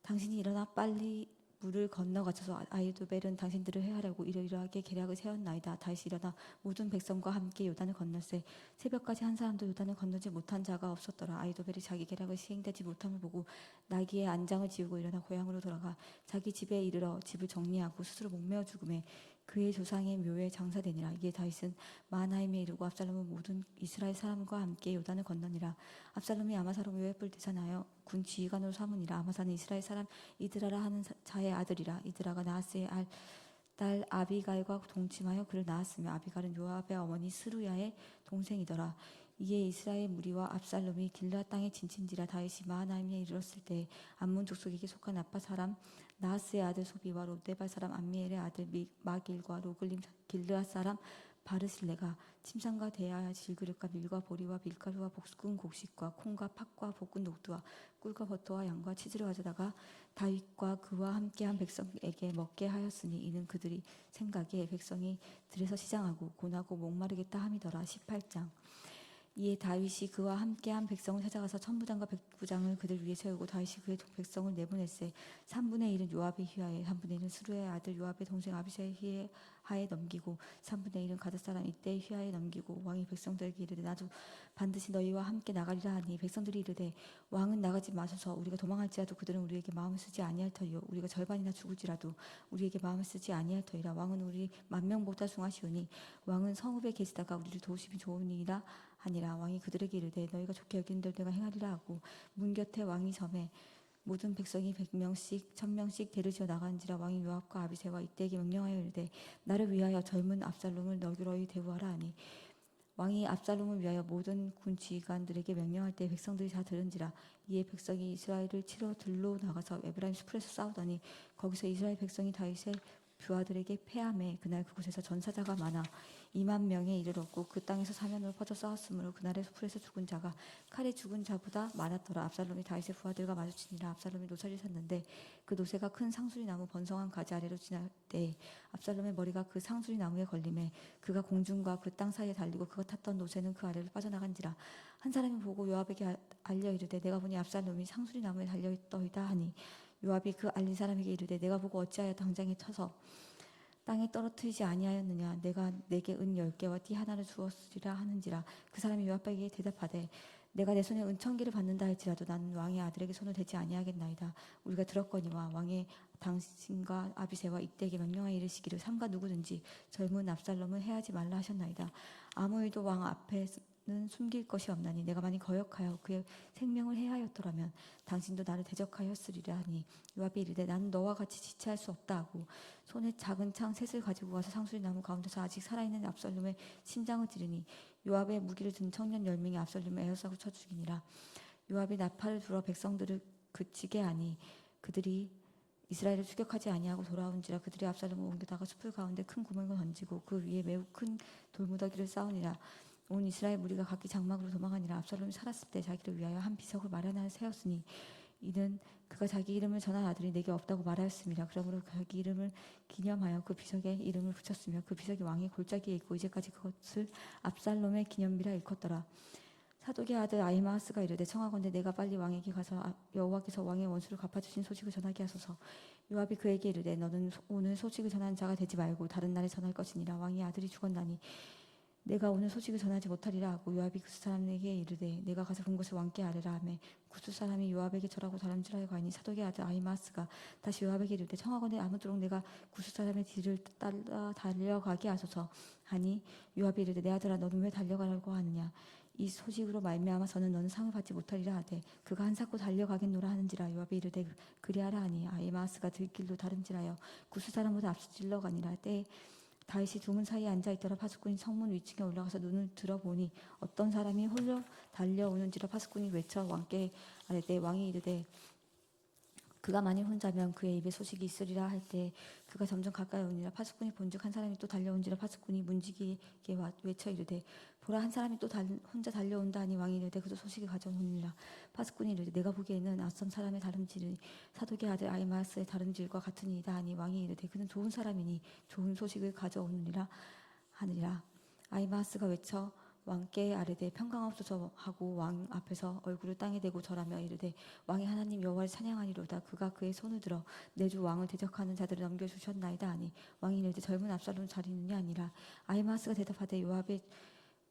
당신이 일어나 빨리 물을 건너가셔서 아히도벨은 당신들을 해하려고 이러이러하게 계략을 세웠나이다. 다윗이 일어나 모든 백성과 함께 요단을 건널세 새벽까지 한 사람도 요단을 건너지 못한 자가 없었더라. 아히도벨이 자기 계략을 시행되지 못함을 보고 나귀의 안장을 지우고 일어나 고향으로 돌아가 자기 집에 이르러 집을 정리하고 스스로 목매어 죽음에 그의 조상의 묘에 장사되니라. 이에 다윗은 마하나임에 이르고 압살롬은 모든 이스라엘 사람과 함께 요단을 건너니라. 압살롬이 아마사로 묘에 뿔 대산하여 군 지휘관으로 삼으니라. 아마사는 이스라엘 사람 이드라라 하는 자의 아들이라. 이드라가 나하스의 딸 아비갈과 동침하여 그를 낳았으며 아비갈은 요압의 어머니 스루야의 동생이더라. 이에 이스라엘 무리와 압살롬이 길르앗 땅에 진친지라. 다윗이 마하나임에 이르렀을 때 암몬 족속에게 속한 아빠 사람 나하스의 아들 소비와 롯데발 사람 암미엘의 아들 마길과 로글림 길르앗 사람 바르실레가 침상과 대야 질그릇과 밀과 보리와 밀가루와 볶은 곡식과 콩과 팥과 볶은 녹두와 꿀과 버터와 양과 치즈를 가져다가 다윗과 그와 함께한 백성에게 먹게 하였으니 이는 그들이 생각에 백성이 들에서 시장하고 고나고 목마르겠다 함이더라. 18장. 이에 다윗이 그와 함께한 백성을 찾아가서 천부장과 백부장을 그들 위에 세우고 다윗이 그의 백성을 내보낼세 3분의 1은 요압의 휘하에 3분의 1은 스루의 아들 요압의 동생 아비새의 휘하에 넘기고 3분의 1은 가드 사람 이때의 휘하에 넘기고 왕이 백성들에게 이르되 나도 반드시 너희와 함께 나가리라 하니 백성들이 이르되 왕은 나가지 마소서 우리가 도망할지라도 그들은 우리에게 마음을 쓰지 아니할 터이요 우리가 절반이나 죽을지라도 우리에게 마음을 쓰지 아니할 터이라 왕은 우리 만명보다 숭하시오니 왕은 성읍에 계시다가 우리를 도우심이 좋으니라 하니라 왕이 그들에게 이르되 너희가 좋게 여기는 대로 내가 행하리라 하고 문 곁에 왕이 점에 모든 백성이 100명씩 1000명씩 대를 지어 나가는지라 왕이 요압과 아비새와 이때에게 명령하여 이르되 나를 위하여 젊은 압살롬을 너그러이 대우하라 하니 왕이 압살롬을 위하여 모든 군 지휘관들에게 명령할 때 백성들이 다 들은지라 이에 백성이 이스라엘을 치러 들로 나가서 에브라임 숲에서 싸우더니 거기서 이스라엘 백성이 다윗의 부하들에게 패하매 그날 그곳에서 전사자가 많아 2만 명에 이르렀고 그 땅에서 사면으로 퍼져 싸웠으므로 그날의 풀에서 죽은 자가 칼에 죽은 자보다 많았더라. 압살롬이 다윗의 부하들과 마주치니라. 압살롬이 노새를 샀는데 그 노새가 큰 상수리 나무 번성한 가지 아래로 지날 때에 압살롬의 머리가 그 상수리 나무에 걸림에 그가 공중과 그 땅 사이에 달리고 그가 탔던 노새는 그 아래로 빠져나간지라. 한 사람이 보고 요압에게 알려 이르되 내가 보니 압살롬이 상수리 나무에 달려 있더이다 하니 요압이 그 알린 사람에게 이르되 내가 보고 어찌하여 당장에 쳐서 땅에 떨어뜨리지 아니하였느냐 내가 내게 은 10개와 띠 하나를 주었으리라 하는지라. 그 사람이 요압에게 대답하되 내가 내 손에 은 1000개를 받는다 할지라도 나는 왕의 아들에게 손을 대지 아니하겠나이다. 우리가 들었거니와 왕의 당신과 아비새와 이때에게 명령하여 이르시기를 삼가 누구든지 젊은 압살롬을 해하지 말라 하셨나이다. 아무 일도 왕 앞에는 숨길 것이 없나니 내가 만일 거역하여 그의 생명을 해하였더라면 당신도 나를 대적하였으리라 하니 요압이 이르되 나는 너와 같이 지체할 수 없다 하고 손에 작은 창 셋을 가지고 와서 상수리 나무 가운데서 아직 살아있는 압살롬의 심장을 찌르니 요압의 무기를 든 청년 10명이 압살롬을 에워싸고 쳐 죽이니라. 요압이 나팔을 불어 백성들을 그치게 하니 그들이 이스라엘을 추격하지 아니하고 돌아온지라. 그들이 압살롬을 옮겨다가 숲을 가운데 큰 구멍을 던지고 그 위에 매우 큰 돌무더기를 쌓으니라. 온 이스라엘 무리가 각기 장막으로 도망하니라. 압살롬이 살았을 때 자기를 위하여 한 비석을 마련하여 세웠으니 이는 그가 자기 이름을 전한 아들이 내게 없다고 말하였습니다. 그러므로 자기 이름을 기념하여 그 비석에 이름을 붙였으며 그 비석이 왕의 골짜기에 있고 이제까지 그것을 압살롬의 기념비라 일컫더라. 사독의 아들 아히마아스가 이르되 청하건대 내가 빨리 왕에게 가서 여호와께서 왕의 원수를 갚아주신 소식을 전하게 하소서. 요압이 그에게 이르되 너는 오늘 소식을 전하는 자가 되지 말고 다른 날에 전할 것이니라. 왕의 아들이 죽었나니 내가 오늘 소식을 전하지 못하리라 하고 요압이 구스 사람에게 이르되 내가 가서 본 것을 왕께 아뢰라 하매 구스 사람이 요압에게 절하고 다름질하여 가니 사독의 아들 아히마아스가 다시 요압에게 이르되 청하건대 아무쪼록 내가 구스 사람의 뒤를 따라 달려가게 하소서 하니 요압이 이르되 내 아들아 너는 왜 달려가려고 하느냐 이 소식으로 말미암아서는 너는 상을 받지 못하리라 하되 그가 한사코 달려가겠노라 하는지라. 요압이 이르되 그리하라 하니 아히마아스가 들길로 다름질하여 구스 사람보다 앞서 찔러가니라. 때에 다윗이 두 문 사이에 앉아있더라. 파수꾼이 성문 위층에 올라가서 눈을 들어보니 어떤 사람이 홀로 달려오는지라. 파수꾼이 외쳐 왕께 아뢰되 왕이 이르되 그가 만일 혼자면 그의 입에 소식이 있으리라 할 때 그가 점점 가까이 오니라. 파수꾼이 본즉 한 사람이 또 달려온지라. 파수꾼이 문지기에게 외쳐 이르되 보라 한 사람이 또 혼자 달려온다 하니 왕이 이르되 그도 소식을 가져오니라. 파수꾼이 이르되 내가 보기에는 낯선 사람의 다름질이 사독의 아들 아히마아스의 다름질과 같으니이다 하니 왕이 이르되 그는 좋은 사람이니 좋은 소식을 가져오느니라 하느니라. 아히마아스가 외쳐 왕께 아뢰되 평강하옵소서 하고 왕 앞에서 얼굴을 땅에 대고 절하며 이르되 왕의 하나님 여호와를 찬양하리로다. 그가 그의 손을 들어 내 주 왕을 대적하는 자들을 넘겨주셨나이다 하니 왕이 이르되 젊은 압살롬 잘 있느냐 하니라. 아히마아스가 대답하되 요압의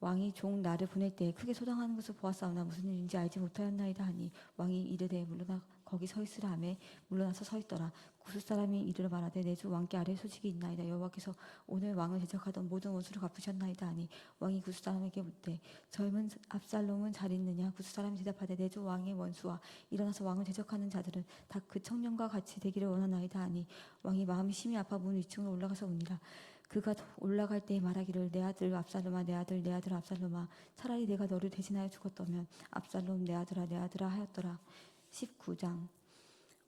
왕이 종 나를 보낼 때에 크게 소동하는 것을 보았사오나 무슨 일인지 알지 못하였나이다 하니 왕이 이르되 물러나 거기 서 있으라 하매 물러나서 서 있더라. 구스 사람이 이르러 말하되 내 주 왕께 아뢰 소식이 있나이다. 여호와께서 오늘 왕을 대적하던 모든 원수를 갚으셨나이다 하니 왕이 구스 사람에게 묻되 젊은 압살롬은 잘 있느냐. 구스 사람이 대답하되 내 주 왕의 원수와 일어나서 왕을 대적하는 자들은 다 그 청년과 같이 되기를 원하나이다 하니 왕이 마음이 심히 아파 문 위층으로 올라가서 우니라. 그가 올라갈 때에 말하기를 내 아들 압살롬아 내 아들 내 아들 압살롬아 차라리 내가 너를 대신하여 죽었다면 압살롬 내 아들아 하였더라. 19장.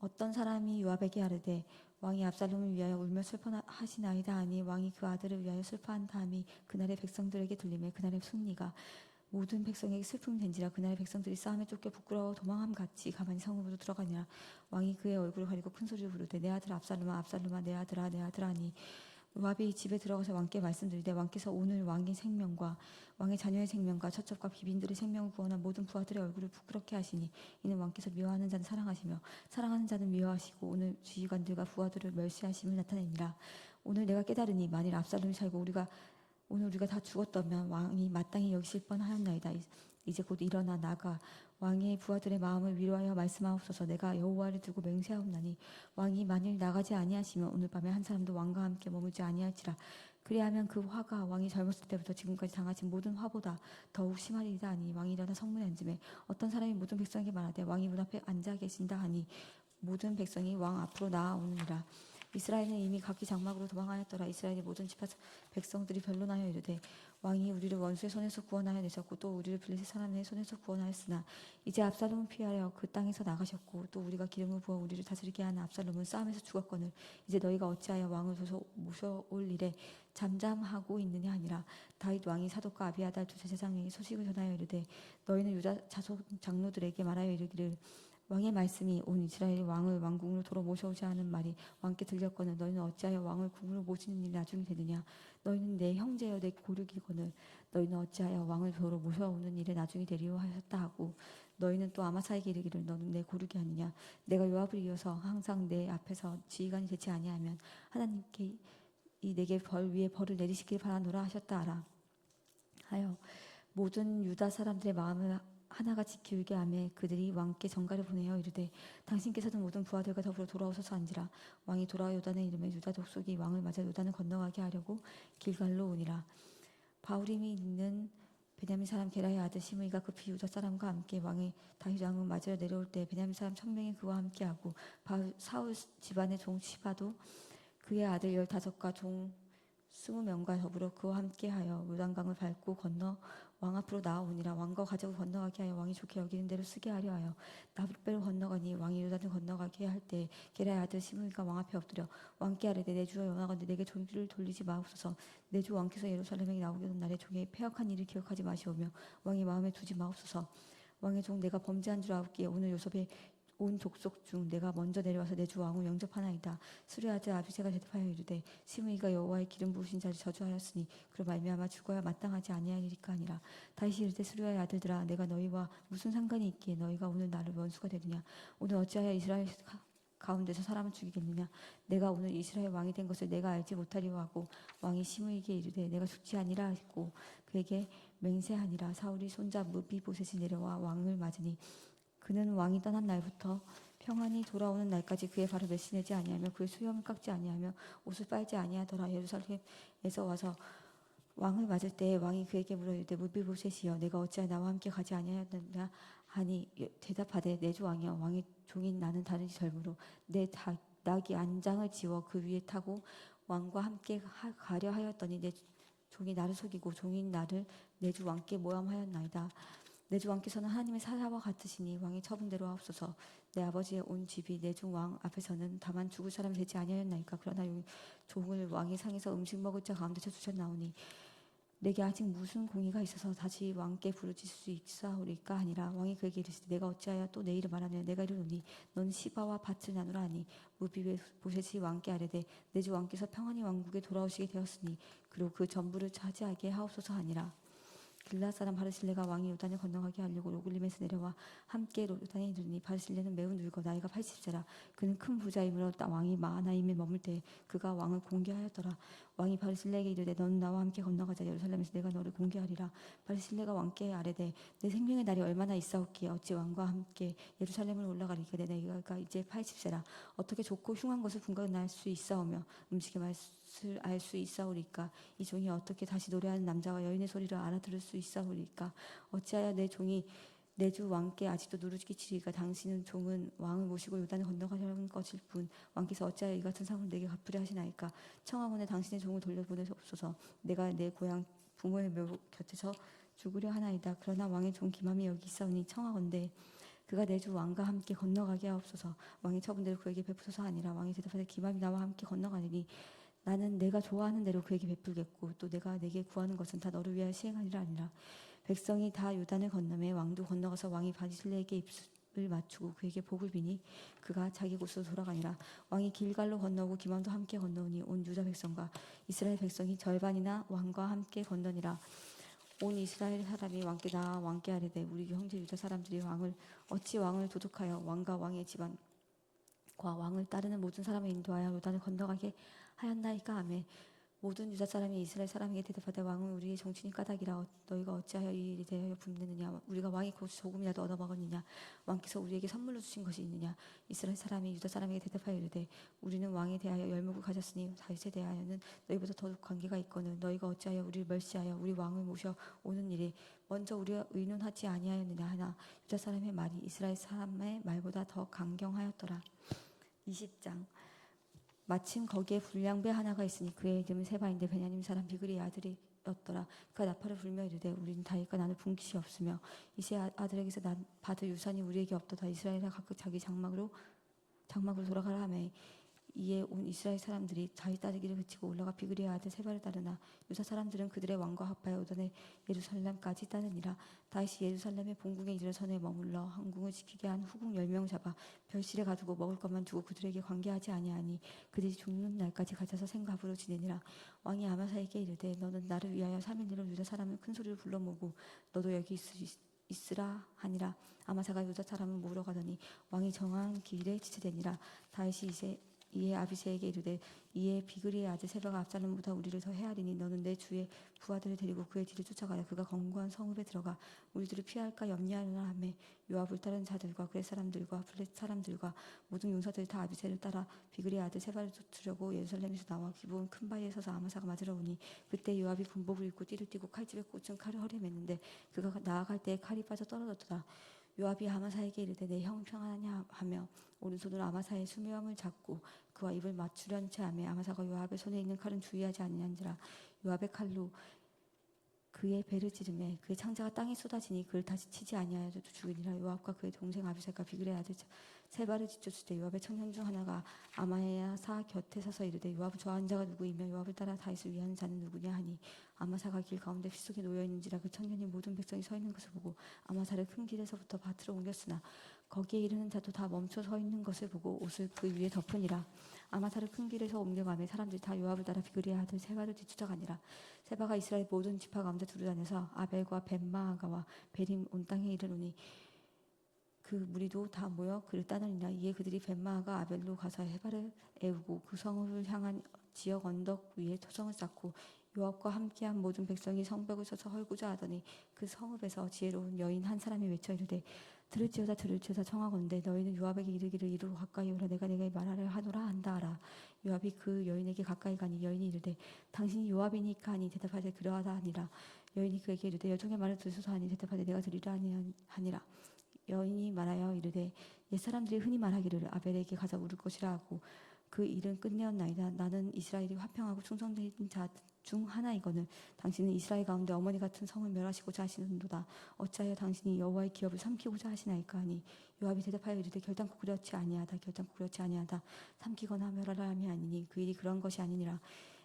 어떤 사람이 요압에게 아뢰되 왕이 압살롬을 위하여 울며 슬퍼하시나이다 하니 왕이 그 아들을 위하여 슬퍼한 다음이 그날의 백성들에게 들리매 그날의 승리가 모든 백성에게 슬픔이 된지라. 그날의 백성들이 싸움에 쫓겨 부끄러워 도망함 같이 가만히 성읍으로 들어가니라. 왕이 그의 얼굴을 가리고 큰 소리로 부르되 내 아들 압살롬아 압살롬아 내 아들아 하니 요압이 집에 들어가서 왕께 말씀드리되 왕께서 오늘 왕의 생명과 왕의 자녀의 생명과 처첩과 비빈들의 생명을 구원한 모든 부하들의 얼굴을 부끄럽게 하시니 이는 왕께서 미워하는 자는 사랑하시며 사랑하는 자는 미워하시고 오늘 지휘관들과 부하들을 멸시하심을 나타내니라. 오늘 내가 깨달으니 만일 압살롬이 살고 오늘 우리가 다 죽었다면 왕이 마땅히 여기실 뻔하였나이다. 이제 곧 일어나 나가 왕의 부하들의 마음을 위로하여 말씀하옵소서. 내가 여호와를 두고 맹세하옵나니 왕이 만일 나가지 아니하시면 오늘 밤에 한 사람도 왕과 함께 머물지 아니할지라. 그리하면 그 화가 왕이 젊었을 때부터 지금까지 당하신 모든 화보다 더욱 심하리이다 하니 왕이 일어나 성문에 앉음에 어떤 사람이 모든 백성에게 말하되 왕이 문 앞에 앉아 계신다 하니 모든 백성이 왕 앞으로 나아오느니라. 이스라엘은 이미 각기 장막으로 도망하였더라. 이스라엘의 모든 지파 백성들이 변론하여 이르되 왕이 우리를 원수의 손에서 구원하여 내셨고 또 우리를 블레셋 사람의 손에서 구원하였으나 이제 압살롬은 피하여 그 땅에서 나가셨고 또 우리가 기름을 부어 우리를 다스리게 하는 압살롬은 싸움에서 죽었거늘 이제 너희가 어찌하여 왕을 모셔올 일에 잠잠하고 있느냐 하니라. 다윗 왕이 사독과 아비아달 두 제사장에게 소식을 전하여 이르되 너희는 유다 자손 장로들에게 말하여 이르기를 왕의 말씀이 온 이스라엘이 왕을 왕궁으로 도로 모셔오지 않은 말이 왕께 들렸거늘 너희는 어찌하여 왕을 궁으로 모시는 일이 나중에 되느냐. 너희는 내 형제여 내 고륙이거늘 너희는 어찌하여 왕을 도로 모셔오는 일에 나중에 되리오 하셨다 하고 너희는 또 아마사에게 이르기를 너는 내 고륙이 아니냐. 내가 요압을 이어서 항상 내 앞에서 지휘관이 되지 아니하면 하나님께 내게 벌 위에 벌을 내리시길 바라노라 하셨다 하라 하여 모든 유다 사람들의 마음을 하나같이 기울게 하며 그들이 왕께 전가를 보내어 이르되 당신께서도 모든 부하들과 더불어 돌아오소서 한지라. 왕이 돌아와 요단에 이르매 유다 족속이 왕을 맞아 요단을 건너가게 하려고 길갈로 오니라. 바후림이 있는 베냐민 사람 게라의 아들 시므이가 급히 유다 사람과 함께 왕의 다윗 왕을 맞으러 내려올 때 베냐민 사람 1000명이 그와 함께하고 사울 집안의 종 시바도 그의 아들 15과 종 20명과 더불어 그와 함께하여 요단강을 밟고 건너 왕 앞으로 나아오니라. 왕과 가족을 건너가게 하여 왕이 좋게 여기는 대로 쓰게 하려 하여 나룻배로 건너가니 왕이 요단을 건너가게 할 때 게라의 아들 시므이가 왕 앞에 엎드려 왕께 아뢰되 내 주여 원하건대 내게 종기를 돌리지 마옵소서. 내 주 왕께서 예루살렘에 나오던 날에 종의 패역한 일을 기억하지 마시오며 왕의 마음에 두지 마옵소서. 왕의 종 내가 범죄한 줄 아옵기에 오늘 요섭에 온 족속 중 내가 먼저 내려와서 내 주 왕을 영접하나이다. 수르의 아들 아비새가 대답하여 이르되 시므이가 여호와의 기름 부으신 자를 저주하였으니 그로 말미암아 죽어야 마땅하지 아니하리까 하니라. 다윗이 이르되 수르의 아들들아 내가 너희와 무슨 상관이 있기에 너희가 오늘 나를 원수가 되느냐. 오늘 어찌하여 이스라엘 가운데서 사람을 죽이겠느냐. 내가 오늘 이스라엘 왕이 된 것을 내가 알지 못하리오 하고 왕이 시므이에게 이르되 내가 죽지 아니라 했고 그에게 맹세하니라. 사울이 손자 무비보셋이 내려와 왕을 맞으니 그는 왕이 떠난 날부터 평안히 돌아오는 날까지 그의 발을 메시내지 아니하며 그의 수염을 깎지 아니하며 옷을 빨지 아니하더라. 예루살렘에서 와서 왕을 맞을 때 왕이 그에게 물어 이르되 무비보셋이여 내가 어찌하여 나와 함께 가지 아니하였느냐 하니 대답하되 내 주 왕이여 왕의 종인 나는 다르지 젊으로 내 낙이 안장을 지워 그 위에 타고 왕과 함께 가려 하였더니 내 종이 나를 속이고 종인 나를 내 주 왕께 모함하였나이다. 내 주 왕께서는 하나님의 사자와 같으시니 왕의 처분대로 하옵소서. 내 아버지의 온 집이 내 주 왕 앞에서는 다만 죽을 사람이 되지 아니하였나이까. 그러나 종을 왕의 상에서 음식 먹을 자 가운데서 주셨나오니 내게 아직 무슨 공의가 있어서 다시 왕께 부르짖을 수 있사오리까 하니라. 왕이 그에게 이르시되 내가 어찌하여 또 내 이름 말하느냐. 내가 이르노니 너는 시바와 밭을 나누라 하니 무비보셋이 왕께 아뢰되 내 주 왕께서 평안히 왕국에 돌아오시게 되었으니 그리고 그 전부를 차지하게 하옵소서 하니라. 길앗 사람 바르실레가 왕이 요단을 건너가게 하려고 로글림에서 내려와 함께 요단에 이르니 바르실레는 매우 늙어 나이가 80세라. 그는 큰 부자이므로 왕이 마하나임에 머물 때 그가 왕을 공개하였더라. 왕이 바르실레에게 이르되 너는 나와 함께 건너가자. 예루살렘에서 내가 너를 공개하리라. 바르실레가 왕께 아뢰되 내 생명의 날이 얼마나 있사옵기에 어찌 왕과 함께 예루살렘을 올라가리까. 내 나이가 이제 80세라. 어떻게 좋고 흉한 것을 분간할 수 있사오며 음식의 맛을 알 수 있사오리까. 이 종이 어떻게 다시 노래하는 남자와 여인의 소리를 알아들을 수 있사오리까. 어찌하여 내 종이 내 주 왕께 아직도 누르기 끼치리까. 당신은 종은 왕을 모시고 요단을 건너가려는 것일 뿐 왕께서 어찌하여 이 같은 상을 내게 갚으려 하시나이까. 청하건대 당신의 종을 돌려보내옵소서. 내가 내 고향 부모의 묘 곁에서 죽으려 하나이다. 그러나 왕의 종 기맘이 여기 있사오니 청하건대 그가 내 주 왕과 함께 건너가게 하옵소서. 왕의 처분대로 그에게 베푸소서 하니라. 왕이 대답하되 기맘이 나와 함께 건너가느니 나는 내가 좋아하는 대로 그에게 베풀겠고 또 내가 내게 구하는 것은 다 너를 위하여 시행하리라 하니라. 백성이 다 요단을 건너매 왕도 건너가서 왕이 바리실레에게 맞추고 그에게 복을 비니 그가 자기 곳으로 돌아가니라. 왕이 길갈로 건너고 기몬도 함께 건너오니 온 유다 백성과 이스라엘 백성이 절반이나 왕과 함께 건너니라. 온 이스라엘 사람이 왕께 나아 왕께 아뢰되 우리 형제 유다 사람들이 어찌 왕을 도둑하여 왕과 왕의 집안과 왕을 따르는 모든 사람을 인도하여 요단을 건너가게 하였나이까 하매 모든 유다 사람이 이스라엘 사람에게 대답하되 왕은 우리의 정친이 까닭이라 너희가 어찌하여 이 일에 대하여 분내느냐. 우리가 왕의 곳을 조금이라도 얻어먹었느냐. 왕께서 우리에게 선물로 주신 것이 있느냐. 이스라엘 사람이 유다 사람에게 대답하여 이르되 우리는 왕에 대하여 열목을 가졌으니 다윗에 대하여는 너희보다 더욱 관계가 있거늘 너희가 어찌하여 우리를 멸시하여 우리 왕을 모셔 오는 일에 먼저 우리가 의논하지 아니하였느냐 하나 유다 사람의 말이 이스라엘 사람의 말보다 더 강경하였더라. 20장. 마침 거기에 불량배 하나가 있으니 그의 이름은 세바인데 베냐민 사람 비그리의 아들이었더라. 그가 나팔을 불며 이르되 우리는 다윗과 나눌 분깃이 없으며 이세 아들에게서 난 받을 유산이 우리에게 없도다. 이스라엘아 각각 자기 장막으로 돌아가라 하매 이에 온 이스라엘 사람들이 다윗 따르기를 그치고 올라가 비그리의 아들 세바를 따르나 유다 사람들은 그들의 왕과 합하여 오더내 예루살렘까지 따르니라. 다윗이 예루살렘의 본궁에 이르러 전에 머물러 한궁을 지키게 한 후궁 10명 잡아 별실에 가두고 먹을 것만 두고 그들에게 관계하지 아니하니 그들이 죽는 날까지 가져서 생갑으로 지내니라. 왕이 아마사에게 이르되 너는 나를 위하여 3일 내로 유다 사람을 큰 소리로 불러 모으고 너도 여기 있으라 하니라. 아마사가 유다 사람을 모으러 가더니 왕이 정한 길에 지체되니라. 다윗이 이에 아비새에게 이르되 이에 비그리의 아들 세바가 압살롬보다 우리를 더 헤아리니 너는 내 주의 부하들을 데리고 그의 뒤를 쫓아가야 그가 견고한 성읍에 들어가 우리들을 피할까 염려하느라 하매 요압을 따른 자들과 그렛 사람들과 블렛 사람들과 모든 용사들이 다 아비새를 따라 비그리의 아들 세바를 쫓으려고 예루살렘에서 나와 기브온 큰 바위에 서서 아마사가 맞으러 오니 그때 요압이 군복을 입고 띠를 띠고 칼집에 꽂은 칼을 허리에 맸는데 그가 나아갈 때에 칼이 빠져 떨어졌더라. 요압이 아마사에게 이르되 내 형 평안하냐 하며 오른손으로 아마사의 수명을 잡고 그와 입을 맞추려는 채 하매 아마사가 요압의 손에 있는 칼은 주의하지 아니한지라. 요압의 칼로 그의 배를 찌르매 그의 창자가 땅에 쏟아지니 그를 다시 치지 아니하여도 죽으니라. 요압과 그의 동생 아비새가 비그리의 아들 세바를 뒤쫓을 때 요압의 청년 중 하나가 아마사 곁에 서서 이르되 요압을 좋아하는 자가 누구이며 요압을 따라 다윗을 위하는 자는 누구냐 하니 아마사가 길 가운데 피 속에 놓여 있는지라. 그 청년이 모든 백성이 서 있는 것을 보고 아마사를 큰 길에서부터 밭으로 옮겼으나 거기에 이르는 자도 다 멈춰 서 있는 것을 보고 옷을 그 위에 덮으니라. 아마사를 큰 길에서 옮겨가매 사람들이 다 요압을 따라 비그리의 아들 세바를 뒤쫓아가니라. 세바가 이스라엘 모든 지파 가운데 두루다녀서 아벨과 벤마아가와 베림 온 땅에 이르노니 그 무리도 다 모여 그를 따르니라. 이에 그들이 벤마아가 아벨로 가서 해바를 애우고 그 성을 향한 지역 언덕 위에 토성을 쌓고 요압과 함께한 모든 백성이 성벽을 서서 헐고자 하더니 그 성읍에서 지혜로운 여인 한 사람이 외쳐 이르되 들을지어다 청하건대 너희는 요압에게 이르기를 이리로 가까이 오라 내가 네게 말하려 하노라 한다 하라. 요압이 그 여인에게 가까이 가니 여인이 이르되 당신이 요압이니까 하니 대답하되 그러하다 하니라. 여인이 그에게 이르되 여종의 말을 들으소서 하니 대답하되 내가 들으라 하니라. 여인이 말하여 이르되 옛사람들이 흔히 말하기를 아벨에게 가서 물을 것이라 하고 그 일은 끝내었나이다. 나는 이스라엘이 화평하고 충성된 자 중 하나이거늘 당신은 이스라엘 가운데 어머니 같은 성을 멸하시고자 하시는도다. 어찌하여 당신이 여호와의 기업을 삼키고자 하시나이까 하니 요압이 대답하여 이르되 결단코 그렇지 아니하다. 삼키거나 멸하라 함이 아니니 그 일이 그런 것이 아니니라.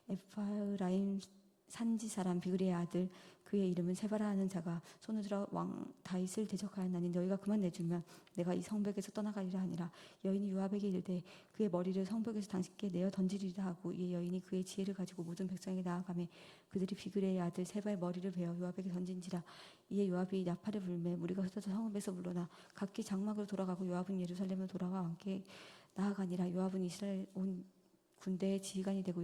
에프라임 산지 사람 비그리의 아들 그의 이름은 세바라 하는 자가 손을 들어 왕 다윗을 대적하였나니 너희가 그만 내주면 내가 이 성벽에서 떠나가리라 하니라. 여인이 요압에게 이르되 그의 머리를 성벽에서 당신께 내어 던지리라 하고 이에 여인이 그의 지혜를 가지고 모든 백성에게 나아가매 그들이 비그리의 아들 세바의 머리를 베어 요압에게 던진지라. 이에 요압이 나팔을 불매 무리가 흩어져 성읍에서 물러나 각기 장막으로 돌아가고 요압은 예루살렘으로 돌아와 함께 나아가니라. 요압은 이스라엘 온 군대의 지휘관이 되고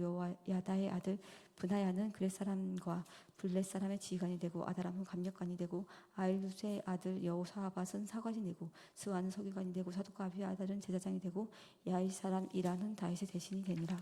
야다의 아들 브나야는 그렛 사람과 블렛 사람의 지휘관이 되고 아다람은 감력관이 되고 아일루스의 아들 여호사밧은 사관이 되고 스와는 서기관이 되고 사독과 아비아달은 제사장이 되고 야일 사람 이라는 다윗의 대신이 되니라.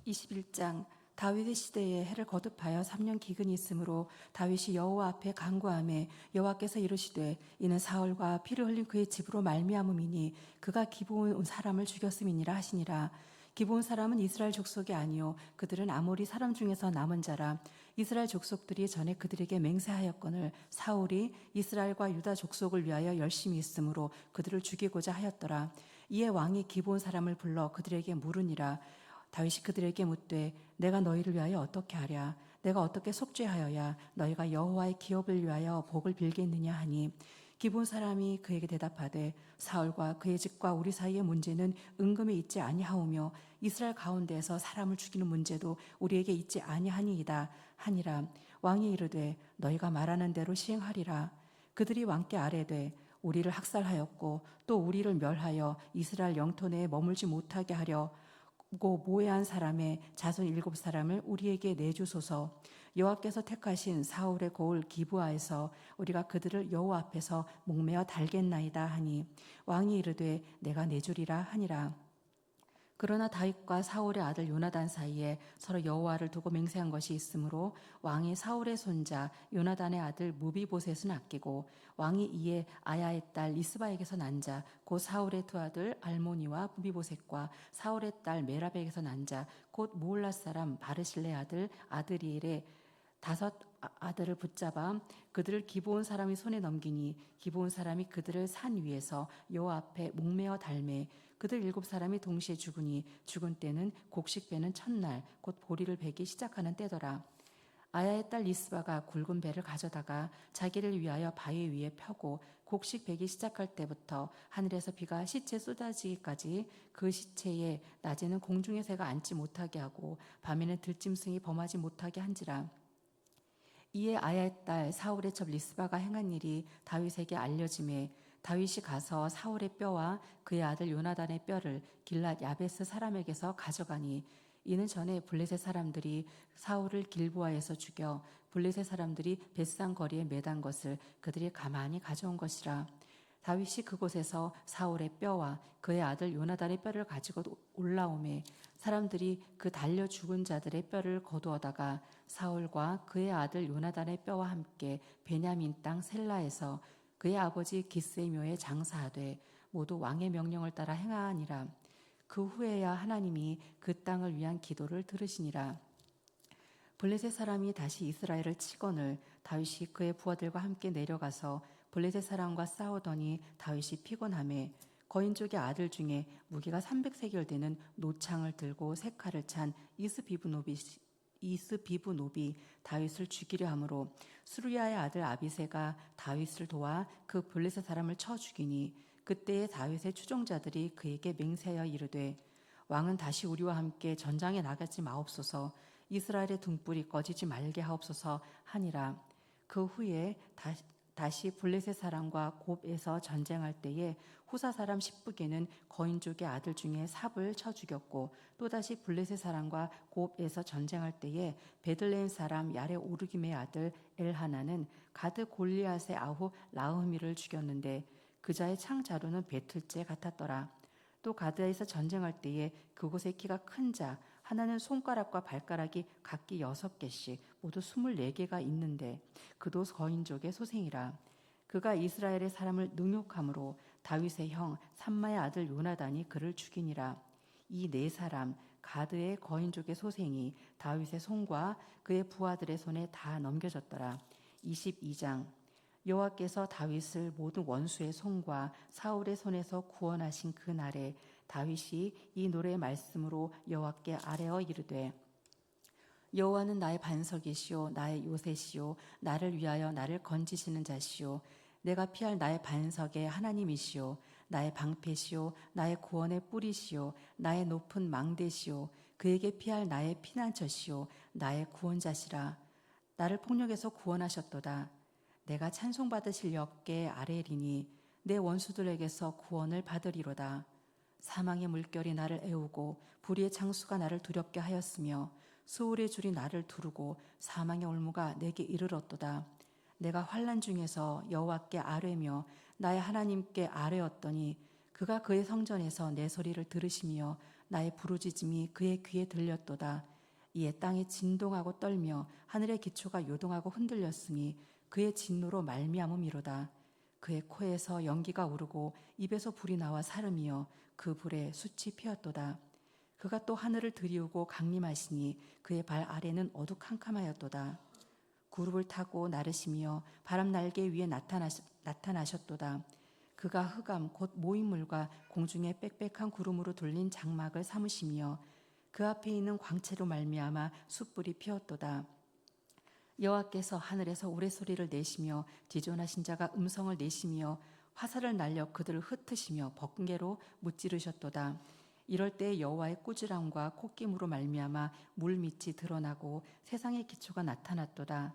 (21장) 다윗의 시대에 해를 거듭하여 3년 기근이 있으므로 다윗이 여호와 앞에 간구하매 여호와께서 이르시되 이는 사울과 피를 흘린 그의 집으로 말미암음이니 그가 기브온 온 사람을 죽였음이니라 하시니라. 기브온 사람은 이스라엘 족속이 아니요 그들은 아모리 사람 중에서 남은 자라. 이스라엘 족속들이 전에 그들에게 맹세하였거늘 사울이 이스라엘과 유다 족속을 위하여 열심히 있으므로 그들을 죽이고자 하였더라. 이에 왕이 기브온 사람을 불러 그들에게 물으니라. 다윗이 그들에게 묻되 내가 너희를 위하여 어떻게 하랴? 내가 어떻게 속죄하여야 너희가 여호와의 기업을 위하여 복을 빌겠느냐 하니 기브온 사람이 그에게 대답하되 사울과 그의 집과 우리 사이의 문제는 은금에 있지 아니하오며 이스라엘 가운데에서 사람을 죽이는 문제도 우리에게 있지 아니하니이다 하니라. 왕이 이르되 너희가 말하는 대로 시행하리라. 그들이 왕께 아뢰되 우리를 학살하였고 또 우리를 멸하여 이스라엘 영토 내에 머물지 못하게 하려고 모해한 사람의 자손 7사람을 우리에게 내주소서. 여호와께서 택하신 사울의 고을 기브아에서 우리가 그들을 여호와 앞에서 목매어 달겠나이다 하니 왕이 이르되 내가 내주리라 하니라. 그러나 다윗과 사울의 아들 요나단 사이에 서로 여호와를 두고 맹세한 것이 있으므로 왕이 사울의 손자 요나단의 아들 무비보셋은 아끼고 왕이 이에 아야의 딸 리스바에게서 난 자 곧 사울의 두 아들 알모니와 무비보셋과 사울의 딸 메랍에게서 난 자 곧 무올라 사람 바르실레 아들 아드리엘의 5 아들을 붙잡아 그들을 기브온 사람이 손에 넘기니 기브온 사람이 그들을 산 위에서 여호와 앞에 목매어 달매 그들 7사람이 동시에 죽으니 죽은 때는 곡식 베는 첫날 곧 보리를 베기 시작하는 때더라. 아야의 딸 리스바가 굵은 배를 가져다가 자기를 위하여 바위 위에 펴고 곡식 베기 시작할 때부터 하늘에서 비가 시체 쏟아지기까지 그 시체에 낮에는 공중의 새가 앉지 못하게 하고 밤에는 들짐승이 범하지 못하게 한지라. 이에 아야의 딸 사울의 첩 리스바가 행한 일이 다윗에게 알려지매 다윗이 가서 사울의 뼈와 그의 아들 요나단의 뼈를 길랏 야베스 사람에게서 가져가니 이는 전에 블레셋 사람들이 사울을 길보아에서 죽여 블레셋 사람들이 벳산 거리에 매단 것을 그들이 가만히 가져온 것이라. 다윗이 그곳에서 사울의 뼈와 그의 아들 요나단의 뼈를 가지고 올라오매 사람들이 그 달려 죽은 자들의 뼈를 거두어다가 사울과 그의 아들 요나단의 뼈와 함께 베냐민 땅 셀라에서 그의 아버지 기스의 묘에 장사하되 모두 왕의 명령을 따라 행하니라. 그 후에야 하나님이 그 땅을 위한 기도를 들으시니라. 블레셋 사람이 다시 이스라엘을 치거늘 다윗이 그의 부하들과 함께 내려가서 블레셋 사람과 싸우더니 다윗이 피곤하매 거인족의 아들 중에 무게가 300세겔 되는 노창을 들고 세 칼을 찬 이스비브노비 다윗을 죽이려 하므로 수르야의 아들 아비새가 다윗을 도와 그 블레셋 사람을 쳐 죽이니 그때에 다윗의 추종자들이 그에게 맹세하여 이르되 왕은 다시 우리와 함께 전장에 나가지 마옵소서. 이스라엘의 등불이 꺼지지 말게 하옵소서 하니라. 그 후에 다시 블레셋 사람과 곱에서 전쟁할 때에 후사 사람 십부게는 거인족의 아들 중에 삽을 쳐 죽였고 또다시 블레셋 사람과 곱에서 전쟁할 때에 베들레헴 사람 야레 오르김의 아들 엘하나는 가드 골리앗의 아후 라흐미를 죽였는데 그자의 창자루는 배틀째 같았더라. 또 가드에서 전쟁할 때에 그곳의 키가 큰 자 하나는 손가락과 발가락이 각기 6개씩 모두 24개가 있는데 그도 거인족의 소생이라. 그가 이스라엘의 사람을 능욕함으로 다윗의 형 삼마의 아들 요나단이 그를 죽이니라. 이 4사람 가드의 거인족의 소생이 다윗의 손과 그의 부하들의 손에 다 넘겨졌더라. 22장. 여호와께서 다윗을 모든 원수의 손과 사울의 손에서 구원하신 그 날에 다윗이 이 노래의 말씀으로 여호와께 아뢰어 이르되 여호와는 나의 반석이시오 나의 요새시오 나를 위하여 나를 건지시는 자시오 내가 피할 나의 반석의 하나님이시오 나의 방패시오 나의 구원의 뿌리시오 나의 높은 망대시오 그에게 피할 나의 피난처시오 나의 구원자시라. 나를 폭력에서 구원하셨도다. 내가 찬송받으실 여께 아뢰리니 내 원수들에게서 구원을 받으리로다. 사망의 물결이 나를 애우고 불의의 창수가 나를 두렵게 하였으며 수울의 줄이 나를 두르고 사망의 올무가 내게 이르렀도다. 내가 환난 중에서 여호와께 아뢰며 나의 하나님께 아뢰었더니 그가 그의 성전에서 내 소리를 들으시며 나의 부르짖음이 그의 귀에 들렸도다. 이에 땅이 진동하고 떨며 하늘의 기초가 요동하고 흔들렸으니 그의 진노로 말미암음이로다. 그의 코에서 연기가 오르고 입에서 불이 나와 사름이여 그 불에 숯이 피었도다. 그가 또 하늘을 들이우고 강림하시니 그의 발 아래는 어두캄캄하였도다. 구룹을 타고 나르시며 바람 날개 위에 나타나셨도다. 그가 흑암 곧 모인물과 공중에 빽빽한 구름으로 둘린 장막을 삼으시며 그 앞에 있는 광채로 말미암아 숯불이 피었도다. 여호와께서 하늘에서 우레소리를 내시며 지존하신 자가 음성을 내시며 화살을 날려 그들을 흩으시며 번개로 무찌르셨도다. 이럴 때 여호와의 꾸지람과 콧김으로 말미암아 물 밑이 드러나고 세상의 기초가 나타났도다.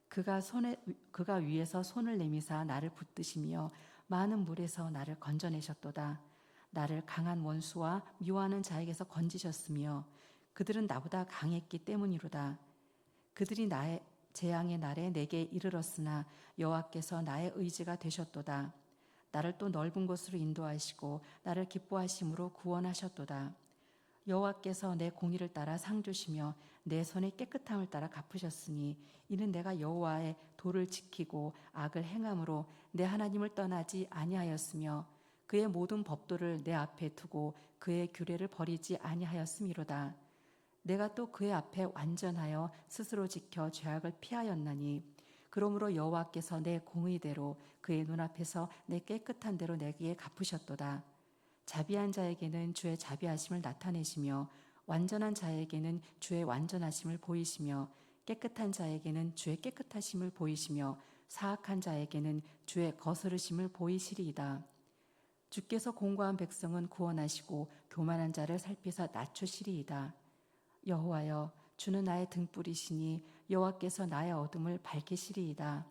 그가 위에서 손을 내미사 나를 붙드시며 많은 물에서 나를 건져내셨도다. 나를 강한 원수와 미워하는 자에게서 건지셨으며 그들은 나보다 강했기 때문이로다. 그들이 나의 재앙의 날에 내게 이르렀으나 여호와께서 나의 의지가 되셨도다. 나를 또 넓은 곳으로 인도하시고 나를 기뻐하심으로 구원하셨도다. 여호와께서 내 공의를 따라 상 주시며 내 손의 깨끗함을 따라 갚으셨으니 이는 내가 여호와의 도를 지키고 악을 행함으로 내 하나님을 떠나지 아니하였으며 그의 모든 법도를 내 앞에 두고 그의 규례를 버리지 아니하였음이로다. 내가 또 그의 앞에 완전하여 스스로 지켜 죄악을 피하였나니 그러므로 여호와께서 내 공의대로 그의 눈앞에서 내 깨끗한 대로 내게 갚으셨도다. 자비한 자에게는 주의 자비하심을 나타내시며 완전한 자에게는 주의 완전하심을 보이시며 깨끗한 자에게는 주의 깨끗하심을 보이시며 사악한 자에게는 주의 거스르심을 보이시리이다. 주께서 공고한 백성은 구원하시고 교만한 자를 살피사 낮추시리이다. 여호와여, 주는 나의 등불이시니 여호와께서 나의 어둠을 밝히시리이다.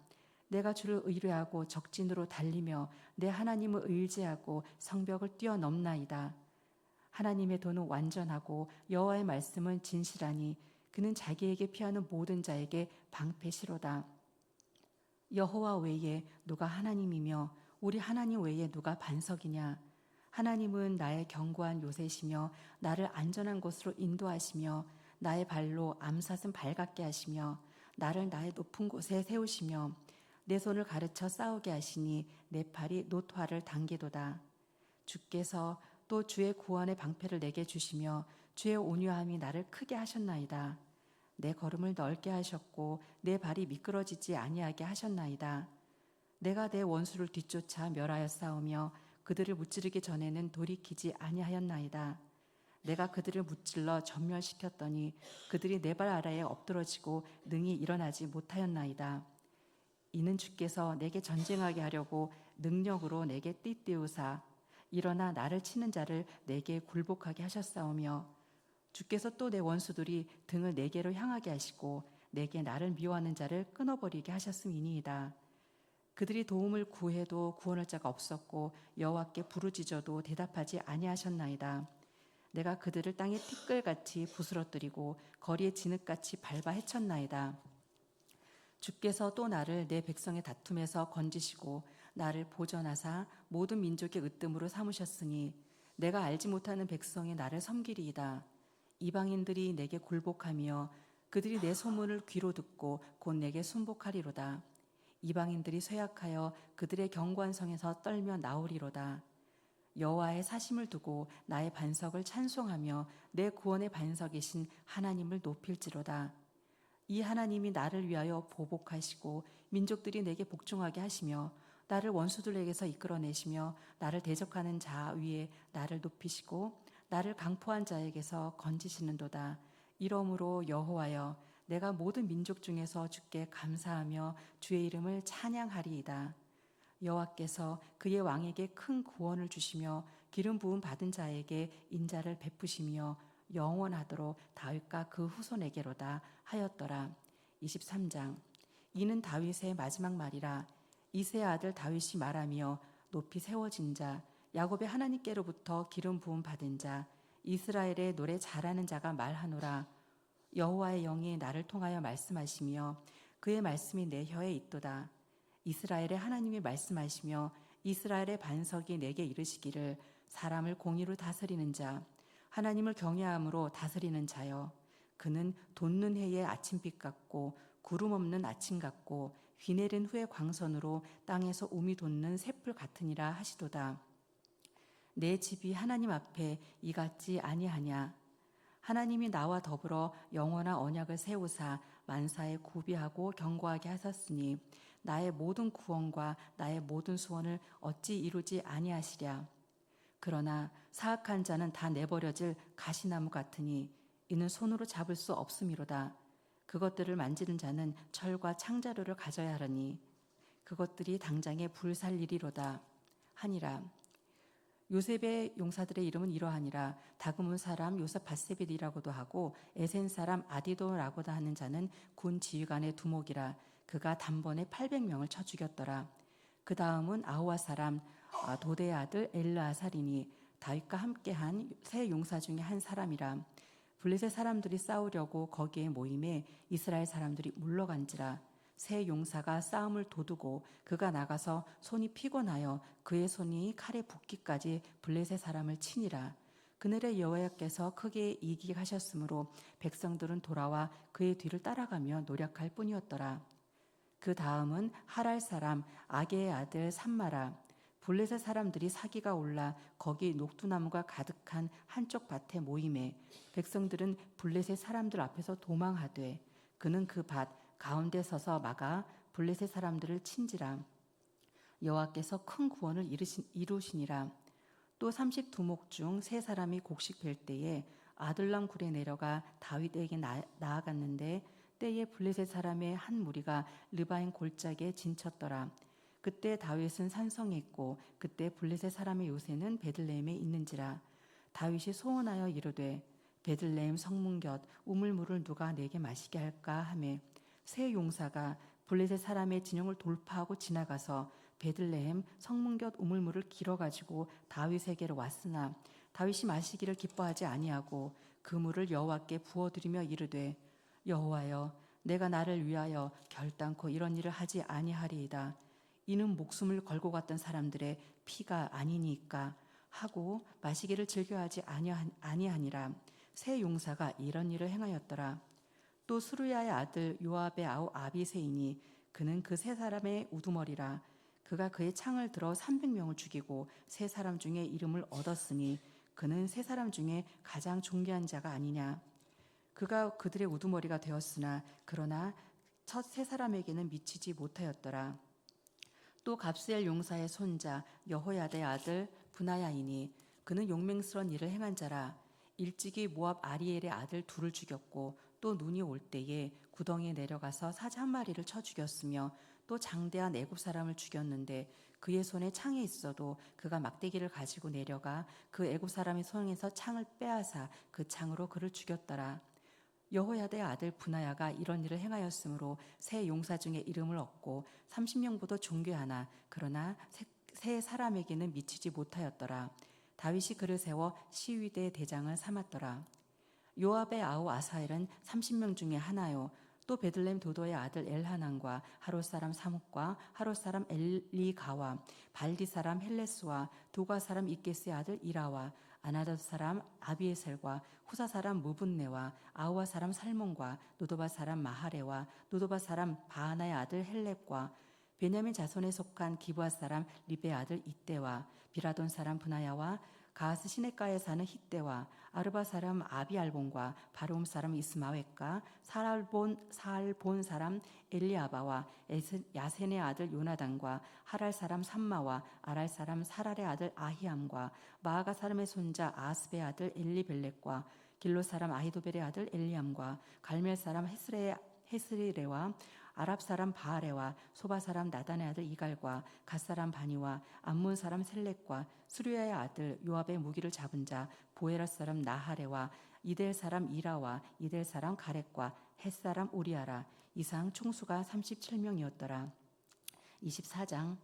내가 주를 의뢰하고 적진으로 달리며 내 하나님을 의지하고 성벽을 뛰어넘나이다. 하나님의 도는 완전하고 여호와의 말씀은 진실하니 그는 자기에게 피하는 모든 자에게 방패시로다. 여호와 외에 누가 하나님이며 우리 하나님 외에 누가 반석이냐? 하나님은 나의 견고한 요새시며 나를 안전한 곳으로 인도하시며 나의 발로 암삿은 밝게 하시며 나를 나의 높은 곳에 세우시며 내 손을 가르쳐 싸우게 하시니 내 팔이 노토화를 당기도다. 주께서 또 주의 구원의 방패를 내게 주시며 주의 온유함이 나를 크게 하셨나이다. 내 걸음을 넓게 하셨고 내 발이 미끄러지지 아니하게 하셨나이다. 내가 내 원수를 뒤쫓아 멸하여 싸우며 그들을 무찌르기 전에는 돌이키지 아니하였나이다. 내가 그들을 무찔러 전멸시켰더니 그들이 내 발 아래에 엎드러지고 능히 일어나지 못하였나이다. 이는 주께서 내게 전쟁하게 하려고 능력으로 내게 띠띠우사 일어나 나를 치는 자를 내게 굴복하게 하셨사오며 주께서 또 내 원수들이 등을 내게로 향하게 하시고 내게 나를 미워하는 자를 끊어버리게 하셨음이니이다. 그들이 도움을 구해도 구원할 자가 없었고 여호와께 부르짖어도 대답하지 아니하셨나이다. 내가 그들을 땅에 티끌같이 부스러뜨리고 거리에 진흙같이 밟아 헤쳤나이다. 주께서 또 나를 내 백성의 다툼에서 건지시고 나를 보전하사 모든 민족의 으뜸으로 삼으셨으니 내가 알지 못하는 백성이 나를 섬기리이다. 이방인들이 내게 굴복하며 그들이 내 소문을 귀로 듣고 곧 내게 순복하리로다. 이방인들이 쇠약하여 그들의 견고한 성에서 떨며 나오리로다. 여호와의 사심을 두고 나의 반석을 찬송하며 내 구원의 반석이신 하나님을 높일지로다. 이 하나님이 나를 위하여 보복하시고 민족들이 내게 복종하게 하시며 나를 원수들에게서 이끌어내시며 나를 대적하는 자 위에 나를 높이시고 나를 강포한 자에게서 건지시는도다. 이러므로 여호와여, 내가 모든 민족 중에서 주께 감사하며 주의 이름을 찬양하리이다. 여호와께서 그의 왕에게 큰 구원을 주시며 기름 부음 받은 자에게 인자를 베푸시며 영원하도록 다윗과 그 후손에게로다 하였더라. 23장. 이는 다윗의 마지막 말이라. 이새의 아들 다윗이 말하며 높이 세워진 자, 야곱의 하나님께로부터 기름 부음 받은 자, 이스라엘의 노래 잘하는 자가 말하노라. 여호와의 영이 나를 통하여 말씀하시며 그의 말씀이 내 혀에 있도다. 이스라엘의 하나님이 말씀하시며 이스라엘의 반석이 내게 이르시기를 사람을 공의로 다스리는 자, 하나님을 경외함으로 다스리는 자여. 그는 돋는 해의 아침빛 같고 구름 없는 아침 같고 휘 내린 후의 광선으로 땅에서 우미 돋는 새풀 같으니라 하시도다. 내 집이 하나님 앞에 이같지 아니하냐. 하나님이 나와 더불어 영원한 언약을 세우사 만사에 구비하고 견고하게 하셨으니 나의 모든 구원과 나의 모든 소원을 어찌 이루지 아니하시랴. 그러나 사악한 자는 다 내버려질 가시나무 같으니 이는 손으로 잡을 수 없음이로다. 그것들을 만지는 자는 철과 창자루를 가져야 하려니 그것들이 당장에 불살리리로다 하니라. 요셉의 용사들의 이름은 이러하니라. 다그문 사람 요셉 바세빌이라고도 하고 에센 사람 아디도라고도 하는 자는 군 지휘관의 두목이라. 그가 단번에 800명을 쳐 죽였더라. 그 다음은 아우아 사람 도대의 아들 엘르아살이니 다윗과 함께한 세 용사 중에 한 사람이라. 블레셋 사람들이 싸우려고 거기에 모임에 이스라엘 사람들이 물러간지라. 세 용사가 싸움을 도두고 그가 나가서 손이 피곤하여 그의 손이 칼에 붓기까지 블레셋 사람을 치니라. 그날에 여호와께서 크게 이기하셨으므로 백성들은 돌아와 그의 뒤를 따라가며 노력할 뿐이었더라. 그 다음은 하랄 사람 아게의 아들 삼마라. 블레셋 사람들이 사기가 올라 거기 녹두나무가 가득한 한쪽 밭에 모임에 백성들은 블레셋 사람들 앞에서 도망하되 그는 그 밭 가운데 서서 막아 블레셋 사람들을 친지라. 여호와께서 큰 구원을 이루시니라. 또 32목 중 세 사람이 곡식 벨 때에 아둘람 굴에 내려가 다윗에게 나아갔는데 때에 블레셋 사람의 한 무리가 르바임 골짜기에 진쳤더라. 그때 다윗은 산성에 있고 그때 블레셋 사람의 요새는 베들레헴에 있는지라. 다윗이 소원하여 이르되 베들레헴 성문 곁 우물물을 누가 내게 마시게 할까 하매 세 용사가 블레셋 사람의 진영을 돌파하고 지나가서 베들레헴 성문 곁 우물물을 길어가지고 다윗에게로 왔으나 다윗이 마시기를 기뻐하지 아니하고 그 물을 여호와께 부어드리며 이르되 여호와여 내가 나를 위하여 결단코 이런 일을 하지 아니하리이다. 이는 목숨을 걸고 갔던 사람들의 피가 아니니까 하고 마시기를 즐겨하지 아니하니라. 세 용사가 이런 일을 행하였더라. 또 수르야의 아들 요압의 아우 아비새이니 그는 그 세 사람의 우두머리라. 그가 그의 창을 들어 300명을 죽이고 세 사람 중에 이름을 얻었으니 그는 세 사람 중에 가장 존귀한 자가 아니냐. 그가 그들의 우두머리가 되었으나 그러나 첫 세 사람에게는 미치지 못하였더라. 또 갑스엘 용사의 손자 여호야다의 아들 분하야이니 그는 용맹스러운 일을 행한 자라. 일찍이 모압 아리엘의 아들 둘을 죽였고 또 눈이 올 때에 구덩이에 내려가서 사자 한 마리를 쳐 죽였으며 또 장대한 애굽 사람을 죽였는데 그의 손에 창이 있어도 그가 막대기를 가지고 내려가 그 애굽 사람의 손에서 창을 빼앗아 그 창으로 그를 죽였더라. 여호야다의 아들 분하야가 이런 일을 행하였으므로 세 용사 중에 이름을 얻고 30명보다 존귀하나 그러나 세 사람에게는 미치지 못하였더라. 다윗이 그를 세워 시위대 대장을 삼았더라. 요압의 아우 아사엘은 30명 중에 하나요. 또 베들레헴 도도의 아들 엘하난과 하롯 사람 사묵과 하롯 사람 엘리가와 발디 사람 헬레스와 도가 사람 이게스의 아들 이라와 아나닷 사람 아비에셀과 후사 사람 무분네와 아우아 사람 살몬과 노도바 사람 마하레와 노도바 사람 바하나의 아들 헬렙과 베냐민 자손에 속한 기브아 사람 리베의 아들 이때와 비라돈 사람 분하야와 가스 시내가에 사는 hit대와 아르바 사람 아비알본과 바로움 사람 이스마웻과 살본 사람 엘리아바와 야센의 아들 요나단과 하랄 사람 삼마와 아랄 사람 사랄의 아들 아히암과 마아가 사람의 손자 아스베의 아들 엘리벨렉과 길로 사람 아히도벨의 아들 엘리암과 갈멜 사람 헤스리레와 아랍 사람 바하레와 소바 사람 나단의 아들 이갈과 갓 사람 바니와 암몬 사람 셀렉과 수르야의 아들 요압의 무기를 잡은 자 보에라 사람 나하레와 이델 사람 이라와 이델 사람 가렉과 헷 사람 우리아라. 이상 총수가 37명이었더라. 24장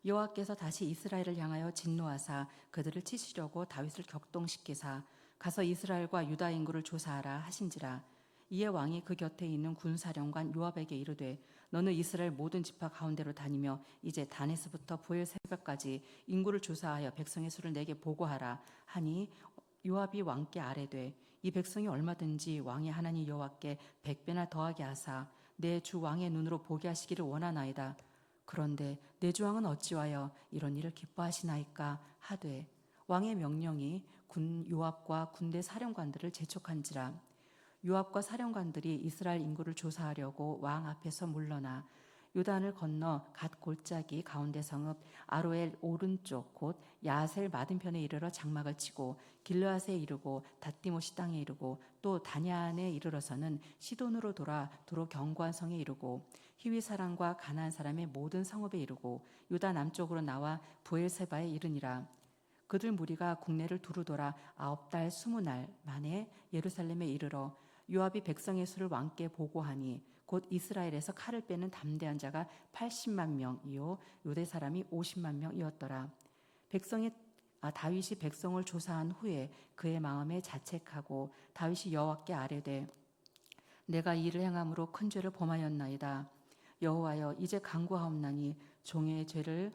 여호와께서 다시 이스라엘을 향하여 진노하사 그들을 치시려고 다윗을 격동시키사 가서 이스라엘과 유다 인구를 조사하라 하신지라. 이에 왕이 그 곁에 있는 군사령관 요압에게 이르되 너는 이스라엘 모든 지파 가운데로 다니며 이제 다네스부터 보엘세바까지 인구를 조사하여 백성의 수를 내게 보고하라 하니 요압이 왕께 아뢰되 이 백성이 얼마든지 왕의 하나님 여호와께 100배나 더하게 하사 내 주 왕의 눈으로 보게 하시기를 원하나이다. 그런데 내 주 왕은 어찌하여 이런 일을 기뻐하시나이까 하되 왕의 명령이 요압과 군대 사령관들을 재촉한지라. 요압과 사령관들이 이스라엘 인구를 조사하려고 왕 앞에서 물러나 요단을 건너 갓 골짜기 가운데 성읍 아로엘 오른쪽 곧 야셀 맞은편에 이르러 장막을 치고 길르앗에 이르고 닷디모시 땅에 이르고 또 다냐안에 이르러서는 시돈으로 돌아 도로 견고한 성에 이르고 히위 사람과 가나안 사람의 모든 성읍에 이르고 유다 남쪽으로 나와 부엘세바에 이르니라. 그들 무리가 국내를 두루 돌아 9달 20날 만에 예루살렘에 이르러 요압이 백성의 수를 왕께 보고하니 곧 이스라엘에서 칼을 빼는 담대한 자가 80만 명이요 유대 사람이 50만 명이었더라. 다윗이 백성을 조사한 후에 그의 마음에 자책하고 다윗이 여호와께 아뢰되 내가 이 일을 행함으로 큰 죄를 범하였나이다. 여호와여 이제 간구하옵나니 종의 죄를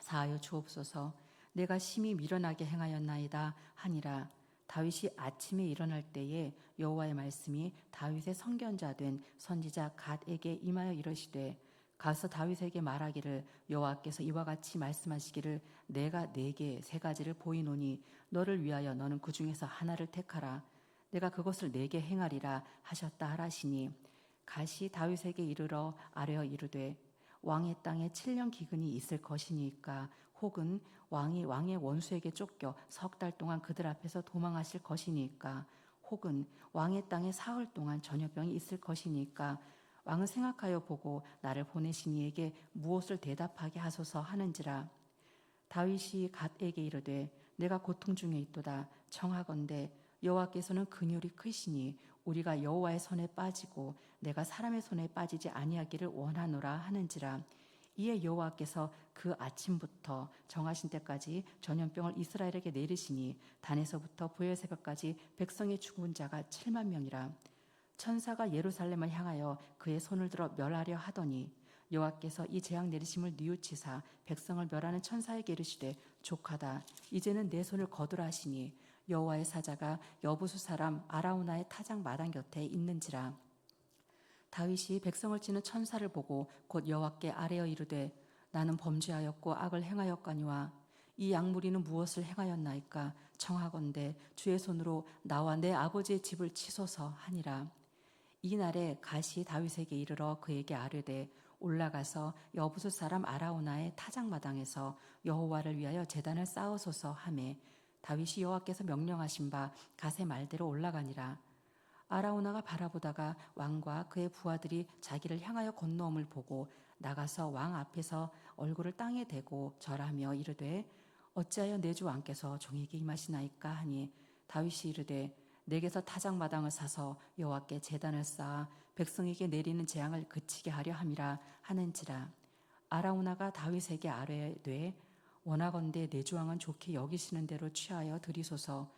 사하여 주옵소서. 내가 심히 미련하게 행하였나이다 하니라. 다윗이 아침에 일어날 때에 여호와의 말씀이 다윗의 선견자 된 선지자 갓에게 임하여 이르시되 가서 다윗에게 말하기를 여호와께서 이와 같이 말씀하시기를 내가 네게 세 가지를 보이노니 너를 위하여 너는 그 중에서 하나를 택하라. 내가 그것을 네게 행하리라 하셨다 하라시니 갓이 다윗에게 이르러 아뢰어 이르되 왕의 땅에 7년 기근이 있을 것이니까 혹은 왕이 왕의 원수에게 쫓겨 3달 동안 그들 앞에서 도망하실 것이니까 혹은 왕의 땅에 사흘 동안 전염병이 있을 것이니까 왕은 생각하여 보고 나를 보내신 이에게 무엇을 대답하게 하소서 하는지라. 다윗이 갓에게 이르되 내가 고통 중에 있도다. 청하건대 여호와께서는 긍휼이 크시니 우리가 여호와의 손에 빠지고 내가 사람의 손에 빠지지 아니하기를 원하노라 하는지라. 이에 여호와께서 그 아침부터 정하신 때까지 전염병을 이스라엘에게 내리시니 단에서부터 부엘세바까지 백성의 죽은 자가 7만 명이라. 천사가 예루살렘을 향하여 그의 손을 들어 멸하려 하더니 여호와께서 이 재앙 내리심을 뉘우치사 백성을 멸하는 천사에게 이르시되 족하다. 이제는 내 손을 거두라 하시니 여호와의 사자가 여부수 사람 아라우나의 타작 마당 곁에 있는지라. 다윗이 백성을 치는 천사를 보고 곧 여호와께 아뢰어 이르되 나는 범죄하였고 악을 행하였거니와 이 양무리는 무엇을 행하였나이까. 청하건대 주의 손으로 나와 내 아버지의 집을 치소서 하니라. 이날에 갓이 다윗에게 이르러 그에게 아뢰되 올라가서 여부수 사람 아라우나의 타작마당에서 여호와를 위하여 제단을 쌓으소서 하매 다윗이 여호와께서 명령하신 바 갓의 말대로 올라가니라. 아라우나가 바라보다가 왕과 그의 부하들이 자기를 향하여 건너옴을 보고 나가서 왕 앞에서 얼굴을 땅에 대고 절하며 이르되 어찌하여 내 주 왕께서 종에게 임하시나이까 하니 다윗이 이르되 내게서 타작마당을 사서 여호와께 제단을 쌓아 백성에게 내리는 재앙을 그치게 하려 함이라 하는지라. 아라우나가 다윗에게 아뢰되 원하건대 내 주 왕은 좋게 여기시는 대로 취하여 드리소서.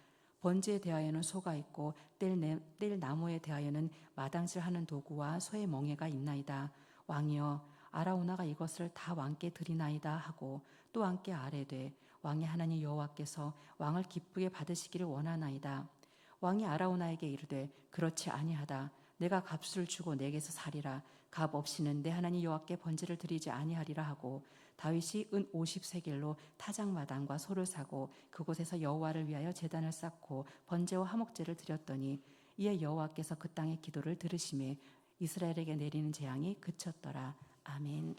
번제에 대하여는 소가 있고 뗄 나무에 대하여는 마당질하는 도구와 소의 멍에가 있나이다. 왕이여 아라우나가 이것을 다 왕께 드리나이다 하고 또 왕께 아뢰되 왕의 하나님 여호와께서 왕을 기쁘게 받으시기를 원하나이다. 왕이 아라우나에게 이르되 그렇지 아니하다. 내가 값을 주고 내게서 사리라. 값 없이는 내 하나님 여호와께 번제를 드리지 아니하리라 하고 다윗이 은 50세겔로 타작마당과 소를 사고 그곳에서 여호와를 위하여 제단을 쌓고 번제와 화목제를 드렸더니 이에 여호와께서 그 땅의 기도를 들으시매 이스라엘에게 내리는 재앙이 그쳤더라. 아멘.